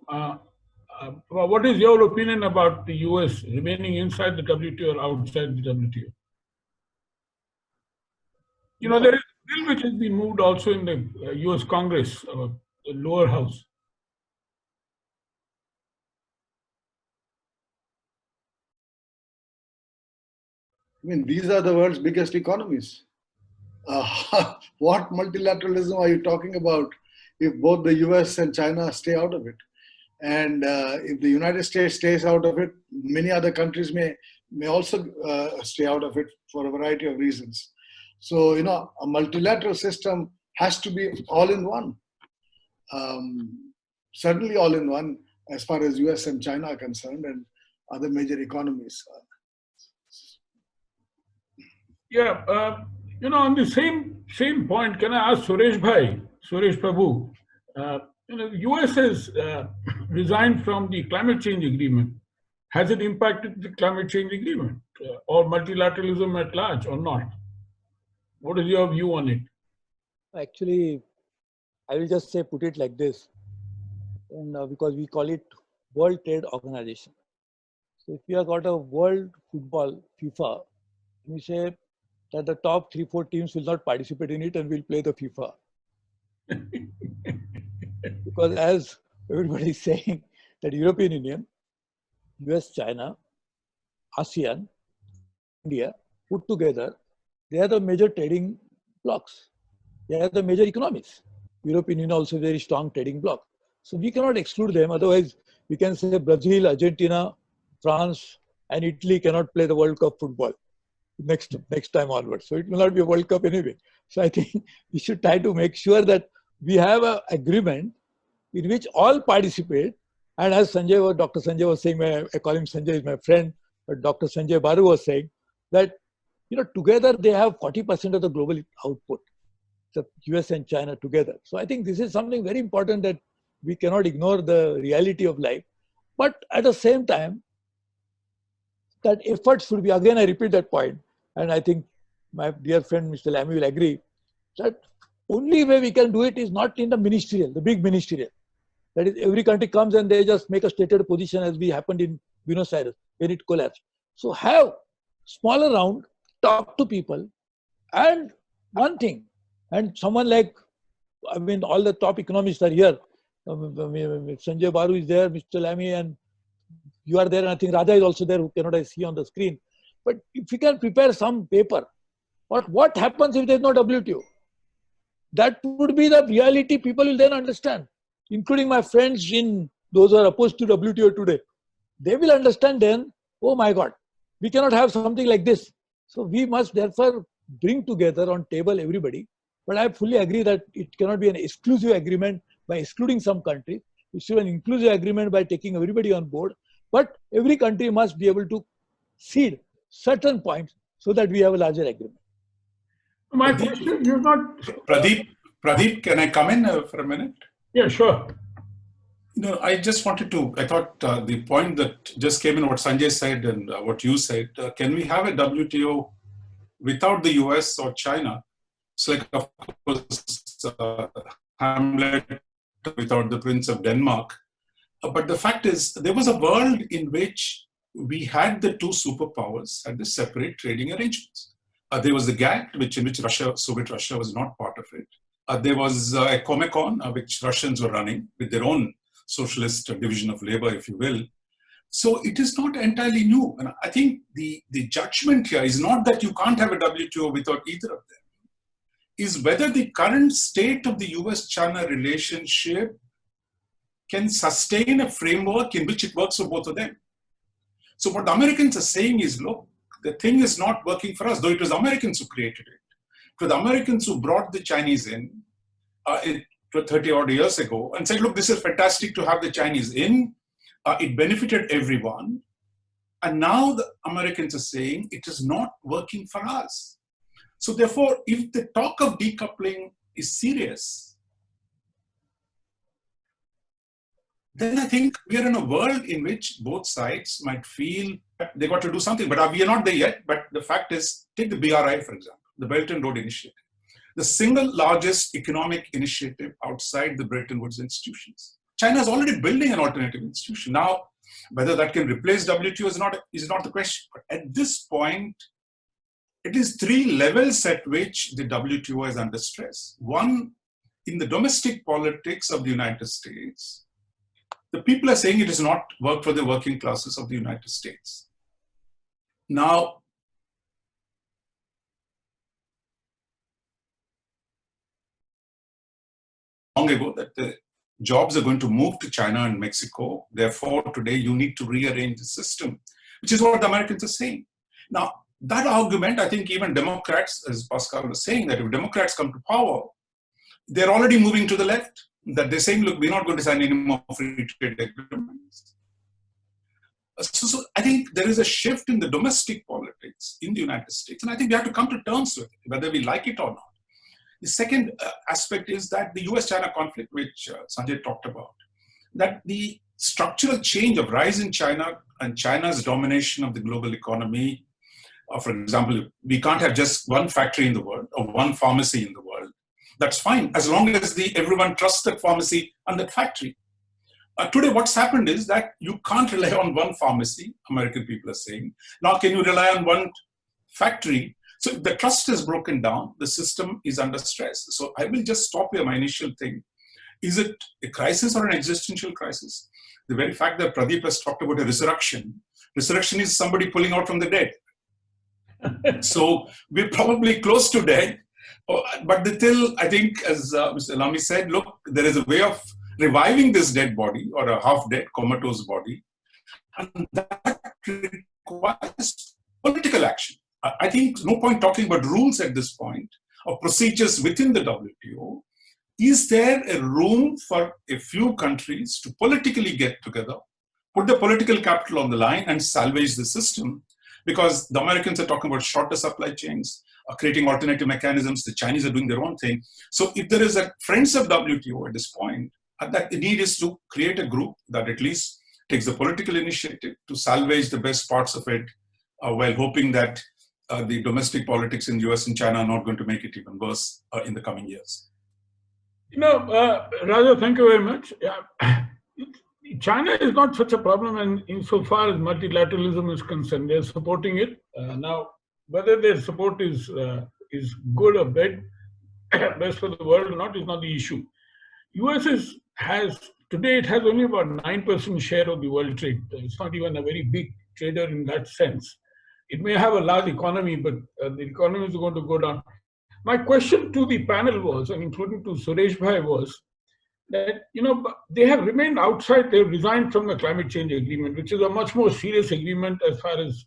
What is your opinion about the US remaining inside the WTO or outside the WTO? You know, there is a bill which has been moved also in the US Congress, the lower house. I mean, these are the world's biggest economies. What multilateralism are you talking about if both the US and China stay out of it? And if the United States stays out of it, many other countries may also stay out of it for a variety of reasons. So, you know, a multilateral system has to be all in one. Certainly all in one as far as US and China are concerned and other major economies. Yeah, you know, on the same point, can I ask Suresh Prabhu? You know, the US has resigned from the climate change agreement. Has it impacted the climate change agreement or multilateralism at large or not? What is your view on it? Actually, I will just say, put it like this, and because we call it World Trade Organization. So if you have got a World Football, FIFA, we say that the top 3-4 teams will not participate in it and will play the FIFA. Because as everybody is saying, that European Union, US, China, ASEAN, India, put together, they are the major trading blocks. They are the major economies. European Union also very strong trading bloc. So we cannot exclude them. Otherwise, we can say Brazil, Argentina, France, and Italy cannot play the World Cup football next time onwards. So it will not be a World Cup anyway. So I think we should try to make sure that we have an agreement in which all participate. And as Dr. Sanjay was saying, I call him Sanjay, is my friend, but Dr. Sanjay Baru was saying that, you know, together they have 40% of the global output, the US and China together. So I think this is something very important, that we cannot ignore the reality of life. But at the same time, that effort should be, again, I repeat that point, and I think my dear friend Mr. Lamy will agree, that only way we can do it is not in the ministerial, the big ministerial. That is, every country comes and they just make a stated position, as we happened in Buenos Aires when it collapsed. So have smaller round, talk to people, and one thing, and someone like, I mean, all the top economists are here. Sanjay Baru is there, Mr. Lamy, and you are there, and I think Raja is also there, who cannot I see on the screen. But if you can prepare some paper, what happens if there is no WTO? That would be the reality people will then understand, including my friends in those who are opposed to WTO today. They will understand then, oh my God, we cannot have something like this. So we must therefore bring together on table everybody. But I fully agree that it cannot be an exclusive agreement by excluding some countries. It should be an inclusive agreement by taking everybody on board. But every country must be able to cede certain points so that we have a larger agreement. My question, you're not... Pradeep, can I come in for a minute? Yeah, sure. No, I just wanted to, I thought the point that just came in, what Sanjay said and what you said, can we have a WTO without the US or China? It's like, of course, Hamlet without the Prince of Denmark. But the fact is, there was a world in which we had the two superpowers had the separate trading arrangements. There was the GATT, in which Soviet Russia was not part of it. There was a Comecon, which Russians were running with their own socialist division of labor, if you will. So it is not entirely new. And I think the judgment here is not that you can't have a WTO without either of them, is whether the current state of the US-China relationship can sustain a framework in which it works for both of them. So what the Americans are saying is, look, the thing is not working for us, though it was Americans who created it. It was the Americans who brought the Chinese in 30 odd years ago and said, look, this is fantastic to have the Chinese in. It benefited everyone. And now the Americans are saying it is not working for us. So therefore, if the talk of decoupling is serious, then I think we are in a world in which both sides might feel that they got to do something. But we are not there yet. But the fact is, take the BRI, for example, the Belt and Road Initiative, the single largest economic initiative outside the Bretton Woods institutions. China is already building an alternative institution. Now, whether that can replace WTO is not the question. But at this point, it is three levels at which the WTO is under stress. One, in the domestic politics of the United States, the people are saying it does not work for the working classes of the United States. Now, long ago that the jobs are going to move to China and Mexico. Therefore, today you need to rearrange the system, which is what the Americans are saying. Now, that argument, I think even Democrats, as Pascal was saying, that if Democrats come to power, they're already moving to the left, that they're saying, look, we're not going to sign any more free trade agreements. So I think there is a shift in the domestic politics in the United States, and I think we have to come to terms with it, whether we like it or not. The second aspect is that the US-China conflict, which Sanjay talked about, that the structural change of rise in China and China's domination of the global economy, for example, we can't have just one factory in the world or one pharmacy in the world. That's fine, as long as everyone trusts that pharmacy and that factory. Today, what's happened is that you can't rely on one pharmacy, American people are saying. Now, can you rely on one factory? So the trust is broken down, the system is under stress. So I will just stop here, my initial thing. Is it a crisis or an existential crisis? The very fact that Pradeep has talked about a resurrection is somebody pulling out from the dead. So we're probably close to dead. But still, I think, as Mr. Lamy said, look, there is a way of reviving this dead body or a half-dead, comatose body. And that requires political action. I think no point talking about rules at this point or procedures within the WTO. Is there a room for a few countries to politically get together, put the political capital on the line and salvage the system? Because the Americans are talking about shorter supply chains, creating alternative mechanisms. The Chinese are doing their own thing. So if there is a friends of WTO at this point, that the need is to create a group that at least takes the political initiative to salvage the best parts of it, while hoping that the domestic politics in the US and China are not going to make it even worse in the coming years. Raja, thank you very much. China is not such a problem, and insofar as multilateralism is concerned, they're supporting it. Now, whether their support is good or bad, best for the world or not, is not the issue. US today it has only about 9% share of the world trade. It's not even a very big trader in that sense. It may have a large economy, but the economy is going to go down. My question to the panel was, and including to Suresh Bhai, was that, they have remained outside, they've resigned from the climate change agreement, which is a much more serious agreement as far as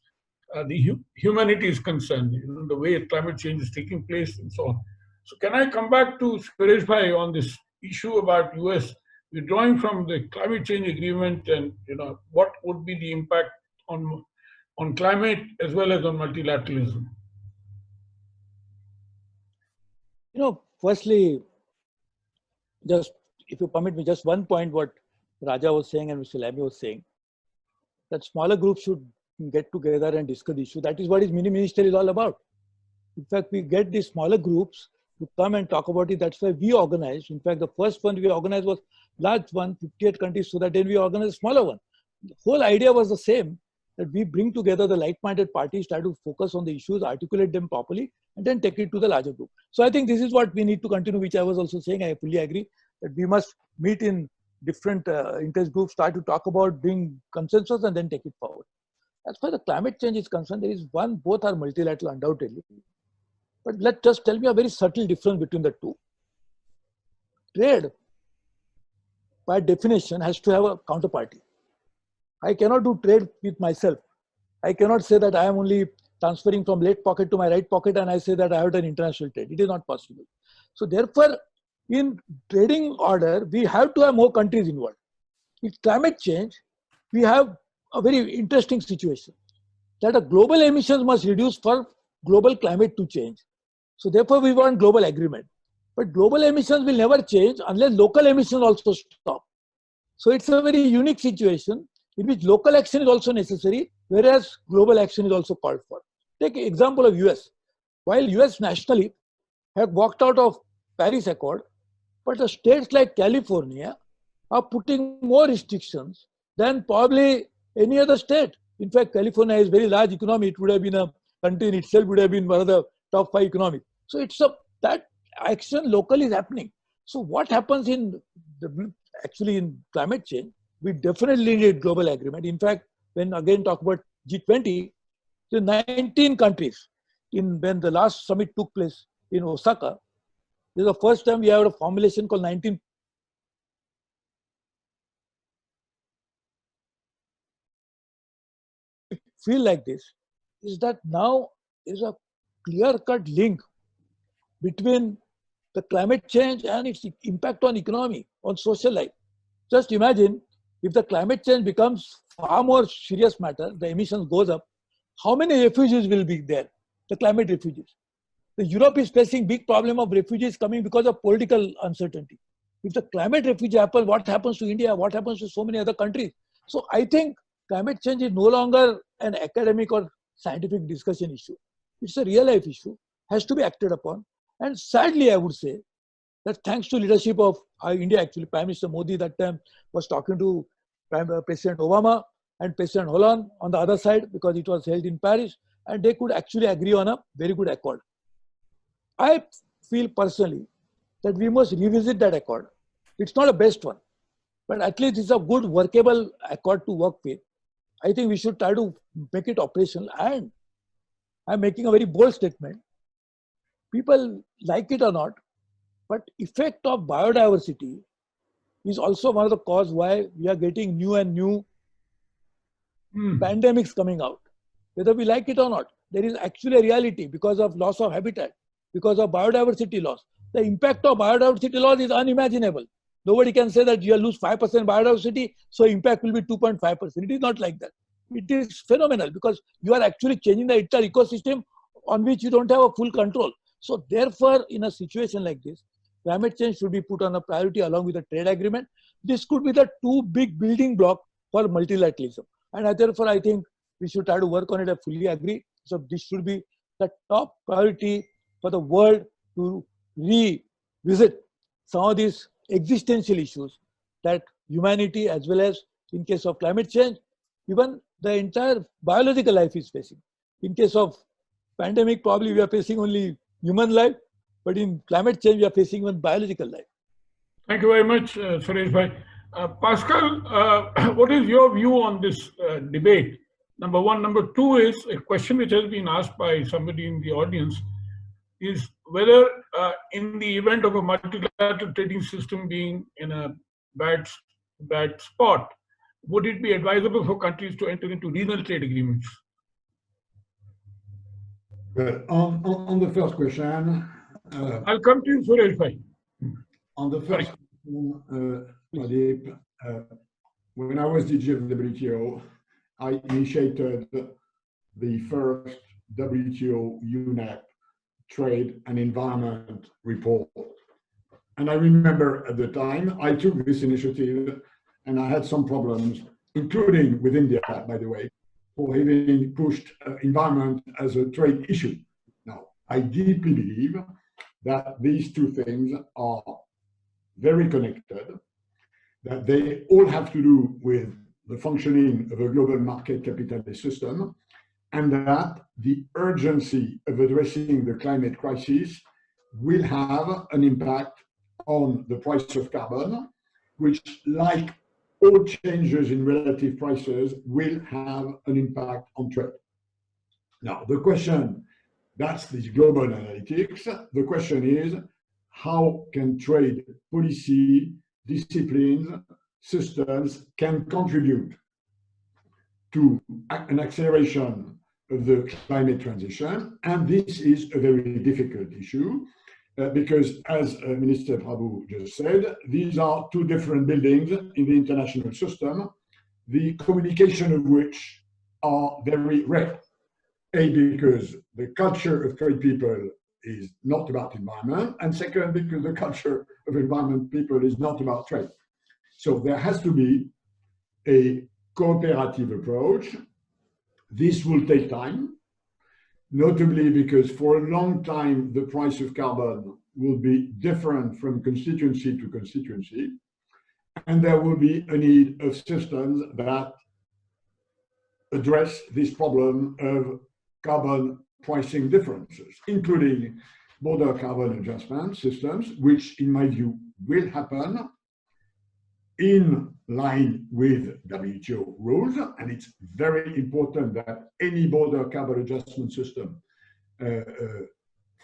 the humanity is concerned, the way climate change is taking place and so on. So can I come back to Suresh Bhai on this issue about US withdrawing from the climate change agreement, and what would be the impact on climate as well as on multilateralism? Firstly, just if you permit me, just one point what Raja was saying and Mr. Lamy was saying, that smaller groups should get together and discuss the issue. That is what his mini minister is all about. In fact, we get these smaller groups to come and talk about it. That's why we organized. In fact, the first one we organized was large one, 58 countries, so that then we organized a smaller one. The whole idea was the same, that we bring together the like-minded parties, try to focus on the issues, articulate them properly, and then take it to the larger group. So I think this is what we need to continue, which I was also saying. I fully agree that we must meet in different interest groups, try to talk about, bring consensus, and then take it forward. As far as the climate change is concerned, there is one, both are multilateral undoubtedly. But let's just tell me a very subtle difference between the two. Trade, by definition, has to have a counterparty. I cannot do trade with myself. I cannot say that I am only transferring from left pocket to my right pocket and I say that I have done international trade. It is not possible. So therefore, in trading order, we have to have more countries involved. With climate change, we have a very interesting situation that a global emissions must reduce for global climate to change. So therefore, we want global agreement. But global emissions will never change unless local emissions also stop. So it's a very unique situation in which local action is also necessary, whereas global action is also called for. Take an example of US. While US nationally have walked out of Paris Accord, but the states like California are putting more restrictions than probably any other state. In fact, California is a very large economy. It would have been a country in itself, would have been one of the top 5 economies. So it's that action locally is happening. So what happens actually in climate change, we definitely need global agreement. In fact, when again talk about G20, the 19 countries, when the last summit took place in Osaka, this is the first time we have a formulation called 19 feel like this, is that now is a clear-cut link between the climate change and its impact on economy, on social life. Just imagine if the climate change becomes far more serious matter, the emissions goes up, how many refugees will be there? The climate refugees. The Europe is facing big problem of refugees coming because of political uncertainty. If the climate refugee happens, what happens to India? What happens to so many other countries? So I think climate change is no longer an academic or scientific discussion issue. It's a real life issue, has to be acted upon. And sadly, I would say that thanks to leadership of India, actually, Prime Minister Modi that time was talking to President Obama and President Hollande on the other side, because it was held in Paris, and they could actually agree on a very good accord. I feel personally that we must revisit that accord. It's not a best one, but at least it's a good workable accord to work with. I think we should try to make it operational, and I'm making a very bold statement. People like it or not, but effect of biodiversity is also one of the cause why we are getting new and new pandemics coming out. Whether we like it or not, there is actually a reality because of loss of habitat, because of biodiversity loss. The impact of biodiversity loss is unimaginable. Nobody can say that you lose 5% biodiversity, so impact will be 2.5%. It is not like that. It is phenomenal because you are actually changing the entire ecosystem on which you don't have a full control. So therefore, in a situation like this, climate change should be put on a priority along with the trade agreement. This could be the 2 big building blocks for multilateralism. And therefore, I think we should try to work on it. I fully agree. So this should be the top priority for the world to revisit some of these existential issues that humanity, as well as in case of climate change, even the entire biological life is facing. In case of pandemic, probably we are facing only human life, but in climate change, we are facing even biological life. Thank you very much, Suresh Bhai. Pascal, what is your view on this debate? Number one. Number two is a question which has been asked by somebody in the audience, is whether in the event of a multilateral trading system being in a bad spot, would it be advisable for countries to enter into regional trade agreements? Well, on the first question, I'll come to you, Suresh Bhai. on the first question, Pradeep, when I was DG of the WTO, I initiated the first WTO UNEP Trade and Environment report. And I remember at the time, I took this initiative and I had some problems, including with India, by the way, for having pushed environment as a trade issue. Now, I deeply believe that these two things are very connected, that they all have to do with the functioning of a global market capitalist system, and that the urgency of addressing the climate crisis will have an impact on the price of carbon, which, like all changes in relative prices, will have an impact on trade. Now, the question, that's the global analytics. The question is, how can trade policy, disciplines, systems can contribute to an acceleration of the climate transition? And this is a very difficult issue because, as Minister Prabhu just said, these are two different buildings in the international system, the communication of which are very rare. A, because the culture of trade people is not about environment, and second, because the culture of environment people is not about trade. So there has to be a cooperative approach. This will take time, notably because for a long time, the price of carbon will be different from constituency to constituency. And there will be a need of systems that address this problem of carbon pricing differences, including border carbon adjustment systems, which in my view will happen in line with WTO rules. And it's very important that any border carbon adjustment system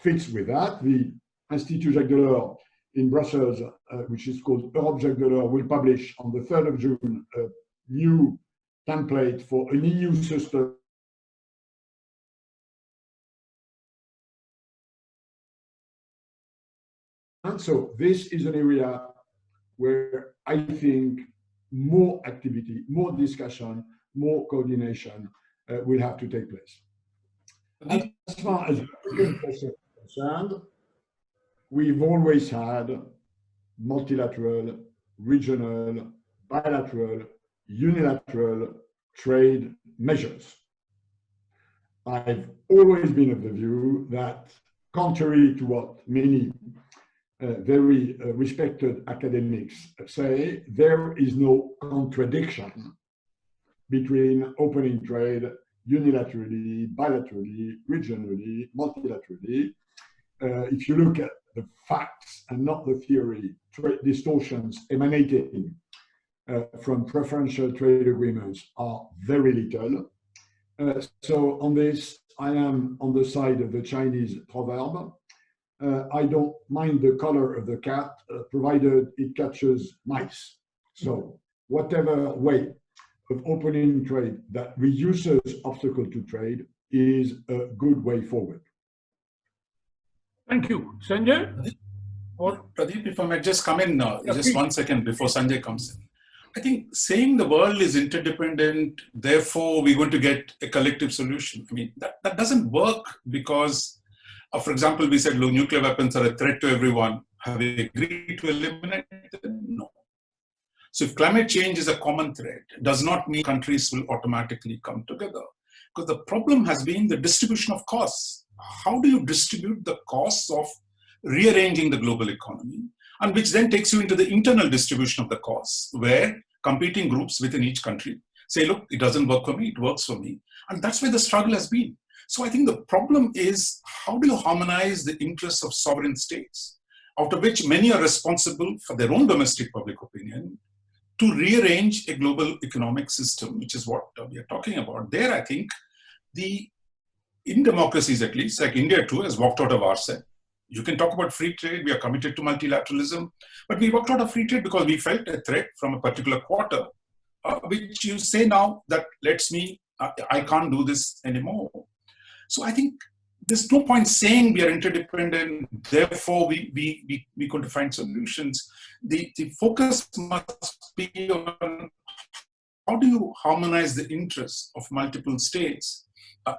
fits with that. The Institut Jacques Delors in Brussels, which is called Europe Jacques Delors, will publish on the 3rd of June a new template for an EU system. And so this is an area where I think more activity, more discussion, more coordination will have to take place. And as far as the African question is concerned, we've always had multilateral, regional, bilateral, unilateral trade measures. I've always been of the view that, contrary to what many very respected academics say, there is no contradiction between opening trade unilaterally, bilaterally, regionally, multilaterally. If you look at the facts and not the theory, trade distortions emanating from preferential trade agreements are very little. So on this, I am on the side of the Chinese proverb. I don't mind the color of the cat, provided it catches mice. So whatever way of opening trade that reduces obstacle to trade is a good way forward. Thank you. Sanjay? Or Pradeep, if I might just come in just please. 1 second before Sanjay comes in. I think saying the world is interdependent, therefore we're going to get a collective solution. I mean, that doesn't work because, for example, we said nuclear weapons are a threat to everyone. Have we agreed to eliminate them? No. So if climate change is a common threat, it does not mean countries will automatically come together. Because the problem has been the distribution of costs. How do you distribute the costs of rearranging the global economy? And which then takes you into the internal distribution of the costs, where competing groups within each country say, look, it doesn't work for me, it works for me. And that's where the struggle has been. So I think the problem is, how do you harmonize the interests of sovereign states, out of which many are responsible for their own domestic public opinion, to rearrange a global economic system, which is what we are talking about. There, I think, in democracies at least, like India too, has walked out of RCEP. You can talk about free trade, we are committed to multilateralism, but we walked out of free trade because we felt a threat from a particular quarter, which you say now that lets me, I can't do this anymore. So I think there's no point saying we are interdependent, therefore we're going to find solutions. The focus must be on how do you harmonize the interests of multiple states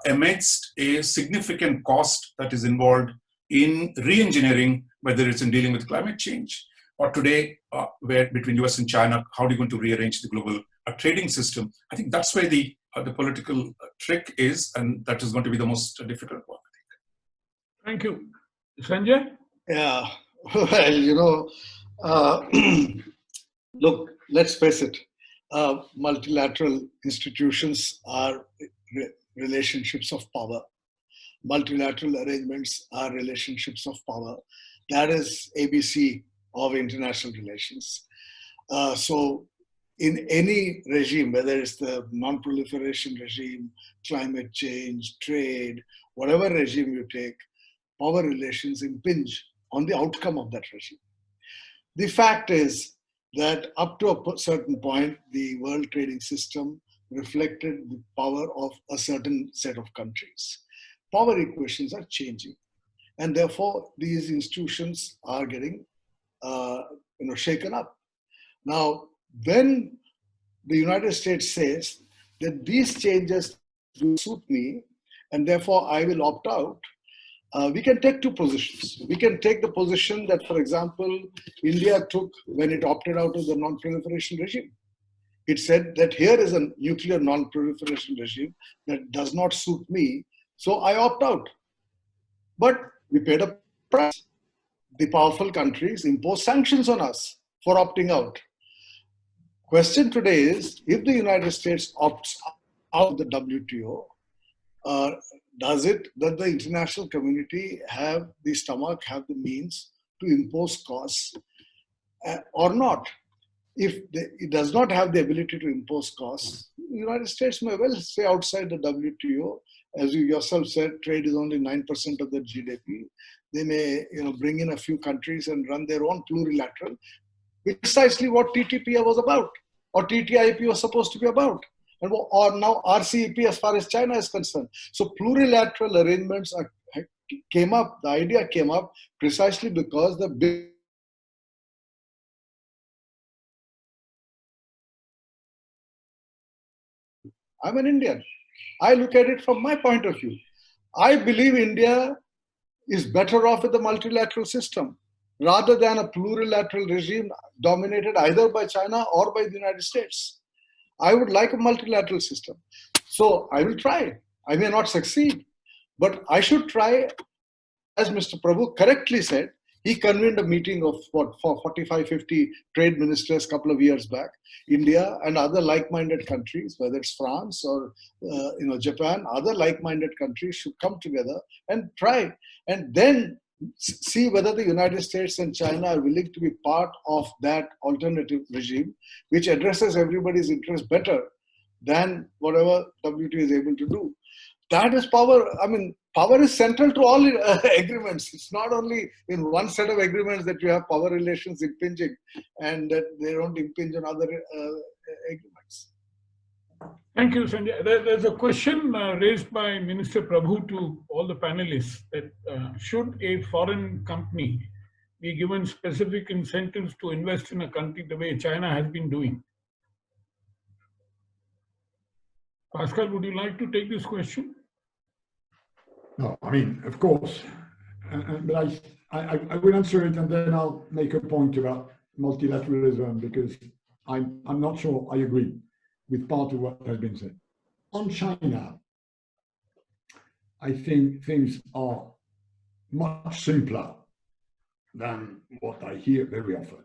amidst a significant cost that is involved in re-engineering, whether it's in dealing with climate change, or today, where between US and China, how are you going to rearrange the global trading system? I think that's where the political trick is, and that is going to be the most difficult one. Thank you. Sanjay? Yeah, well, look, let's face it, multilateral institutions are relationships of power. Multilateral arrangements are relationships of power. That is ABC of international relations. So in any regime, whether it's the non-proliferation regime, climate change, trade, whatever regime you take, power relations impinge on the outcome of that regime. The fact is that up to a certain point, the world trading system reflected the power of a certain set of countries. Power equations are changing, and therefore these institutions are getting shaken up. Now, when the United States says that these changes do suit me, and therefore I will opt out, we can take two positions. We can take the position that, for example, India took when it opted out of the non-proliferation regime. It said that here is a nuclear non-proliferation regime that does not suit me, so I opt out. But we paid a price. The powerful countries imposed sanctions on us for opting out. Question today is, if the United States opts out of the WTO, does the international community have the stomach, have the means to impose costs or not? If it does not have the ability to impose costs, the United States may well stay outside the WTO. As you yourself said, trade is only 9% of the GDP. They may bring in a few countries and run their own plurilateral, which is precisely what TTP was about, or TTIP was supposed to be about, or now RCEP as far as China is concerned. So plurilateral arrangements came up, the idea came up precisely because the big I'm an Indian. I look at it from my point of view. I believe India is better off with the multilateral system rather than a plurilateral regime dominated either by China or by the United States. I would like a multilateral system. So I will try. I may not succeed, but I should try. As Mr. Prabhu correctly said, he convened a meeting of for 45, 50 trade ministers a couple of years back. India and other like-minded countries, whether it's France or Japan, other like-minded countries should come together and try, and then see whether the United States and China are willing to be part of that alternative regime, which addresses everybody's interest better than whatever WTO is able to do. That is power. I mean, power is central to all agreements. It's not only in one set of agreements that you have power relations impinging and that they don't impinge on other agreements. Thank you, Sanjay. There's a question raised by Minister Prabhu to all the panelists that should a foreign company be given specific incentives to invest in a country the way China has been doing? Pascal, would you like to take this question? No, I mean, of course, but I will answer it and then I'll make a point about multilateralism because I'm not sure I agree with part of what has been said. On China, I think things are much simpler than what I hear very often.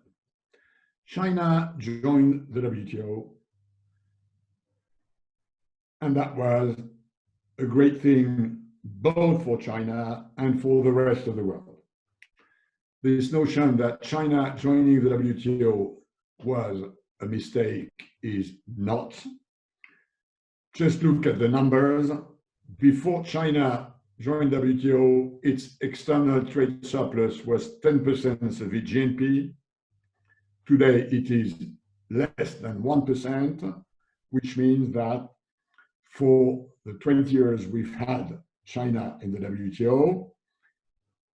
China joined the WTO, and that was a great thing both for China and for the rest of the world. This notion that China joining the WTO was a mistake is not. Just look at the numbers. Before China joined WTO, its external trade surplus was 10% of its GNP. Today, it is less than 1%, which means that for the 20 years we've had China in the WTO,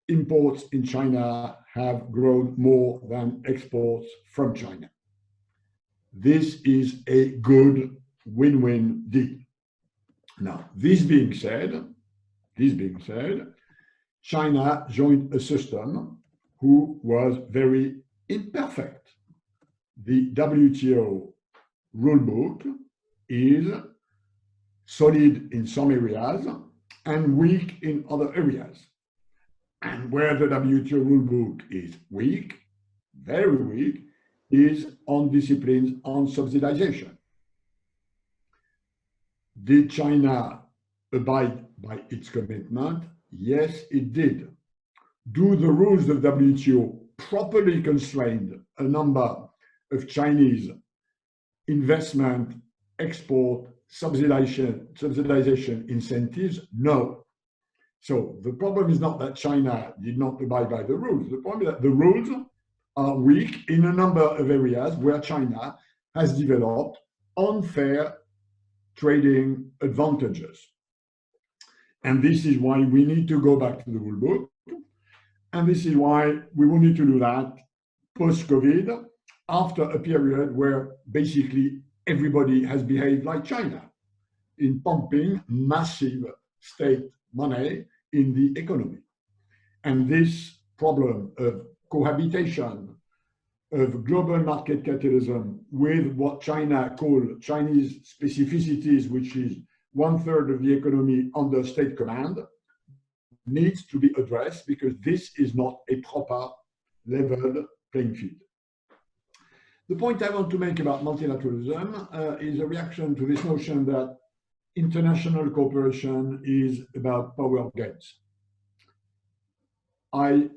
imports in China have grown more than exports from China. This is a good win-win deal. Now, this being said, China joined a system who was very imperfect. The WTO rulebook is solid in some areas and weak in other areas. And where the WTO rulebook is weak, very weak, is on disciplines on subsidization. Did China abide by its commitment? Yes, it did. Do the rules of WTO properly constrain a number of Chinese investment, export, subsidization incentives? No. So the problem is not that China did not abide by the rules. The problem is that the rules are weak in a number of areas where China has developed unfair trading advantages. And this is why we need to go back to the rule book. And this is why we will need to do that post-COVID, after a period where basically everybody has behaved like China in pumping massive state money in the economy. And this problem of cohabitation, of global market capitalism with what China called Chinese specificities, which is 1/3 of the economy under state command, needs to be addressed because this is not a proper level playing field. The point I want to make about multilateralism is a reaction to this notion that international cooperation is about power gains. I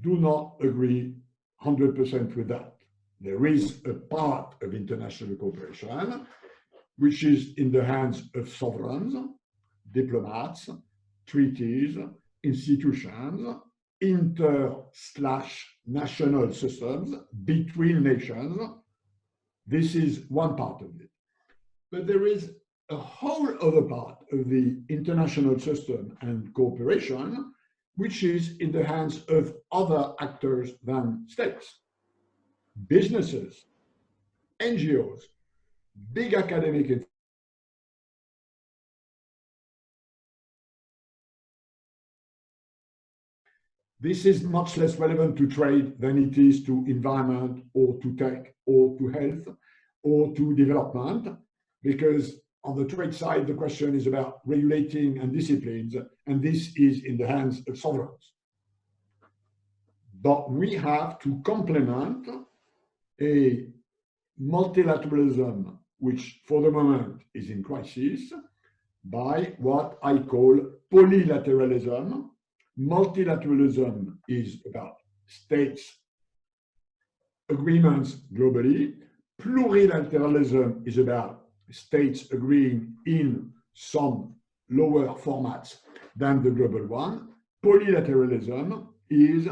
do not agree 100% with that. There is a part of international cooperation which is in the hands of sovereigns, diplomats, treaties, institutions, inter/national systems between nations. This is one part of it. But there is a whole other part of the international system and cooperation which is in the hands of other actors than states. Businesses, NGOs, big academic. This is much less relevant to trade than it is to environment or to tech or to health or to development, because on the trade side, the question is about regulating and disciplines, and this is in the hands of sovereigns. But we have to complement a multilateralism, which for the moment is in crisis, by what I call polylateralism. Multilateralism is about states' agreements globally. Plurilateralism is about states agreeing in some lower formats than the global one. Polylateralism is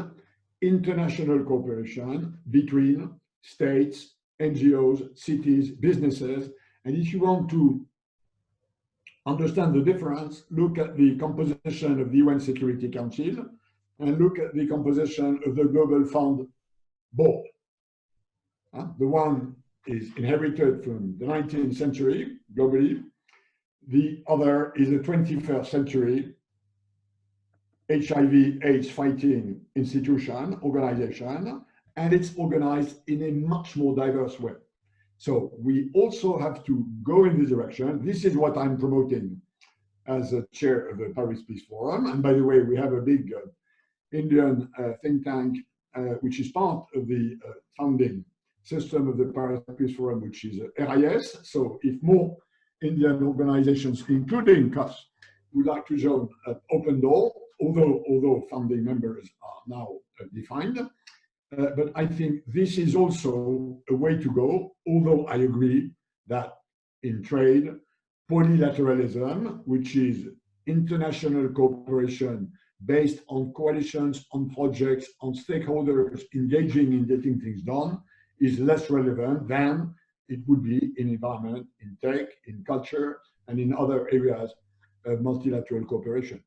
international cooperation between states, NGOs, cities, businesses. And if you want to understand the difference, look at the composition of the UN Security Council and look at the composition of the Global Fund Board. The one is inherited from the 19th century globally. The other is a 21st century HIV/AIDS fighting institution, organization, and it's organized in a much more diverse way. So we also have to go in this direction. This is what I'm promoting as a chair of the Paris Peace Forum. And by the way, we have a big Indian think tank, which is part of the founding system of the Paris Peace Forum, which is RIS. So if more Indian organizations, including us, would like to join Open Door, although founding members are now defined. But I think this is also a way to go, although I agree that in trade, polylateralism, which is international cooperation based on coalitions, on projects, on stakeholders engaging in getting things done, is less relevant than it would be in environment, in tech, in culture, and in other areas of multilateral cooperation.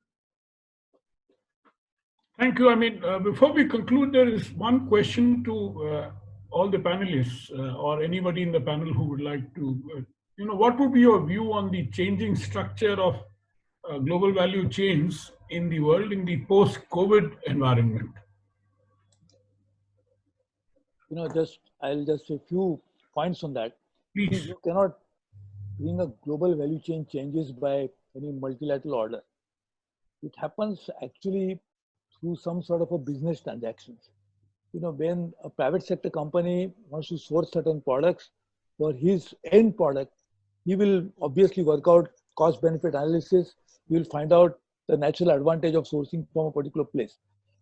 Thank you. I mean, before we conclude, there is one question to all the panelists or anybody in the panel who would like to, what would be your view on the changing structure of global value chains in the world in the post-COVID environment? I'll just say a few points on that. Please. You cannot bring a global value chain changes by any multilateral order. It happens actually through some sort of a business transactions. When a private sector company wants to source certain products for his end product, he will obviously work out cost benefit analysis. He will find out the natural advantage of sourcing from a particular place.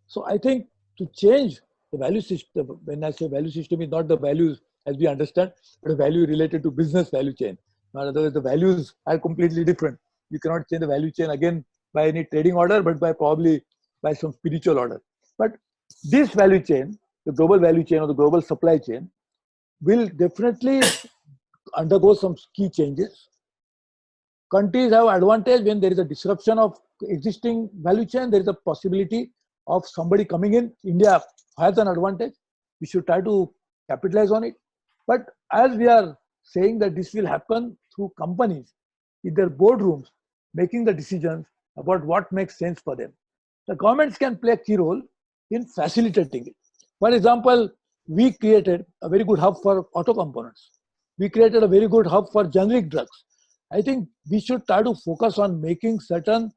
So I think to change the value system, when I say value system, is not the values as we understand, but a value related to business value chain. In other words, the values are completely different. You cannot change the value chain again by any trading order, but by some spiritual order. But this value chain, the global value chain or the global supply chain, will definitely undergo some key changes. Countries have advantage when there is a disruption of existing value chain. There is a possibility of somebody coming in. India has an advantage. We should try to capitalize on it. But as we are saying that this will happen through companies in their boardrooms, making the decisions about what makes sense for them. the governments can play a key role in facilitating it. For example, we created a very good hub for auto components. We created a very good hub for generic drugs. I think we should try to focus on making certain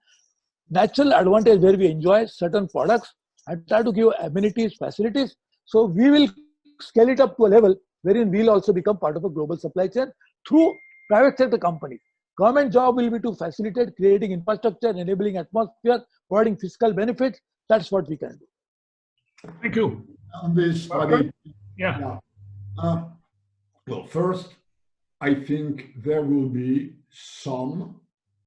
natural advantage where we enjoy certain products and try to give amenities, facilities. So we will scale it up to a level wherein we'll also become part of a global supply chain through private sector companies. Government job will be to facilitate creating infrastructure, enabling atmosphere, providing fiscal benefits. That's what we can do. Thank you. On this, Yeah. well, first, I think there will be some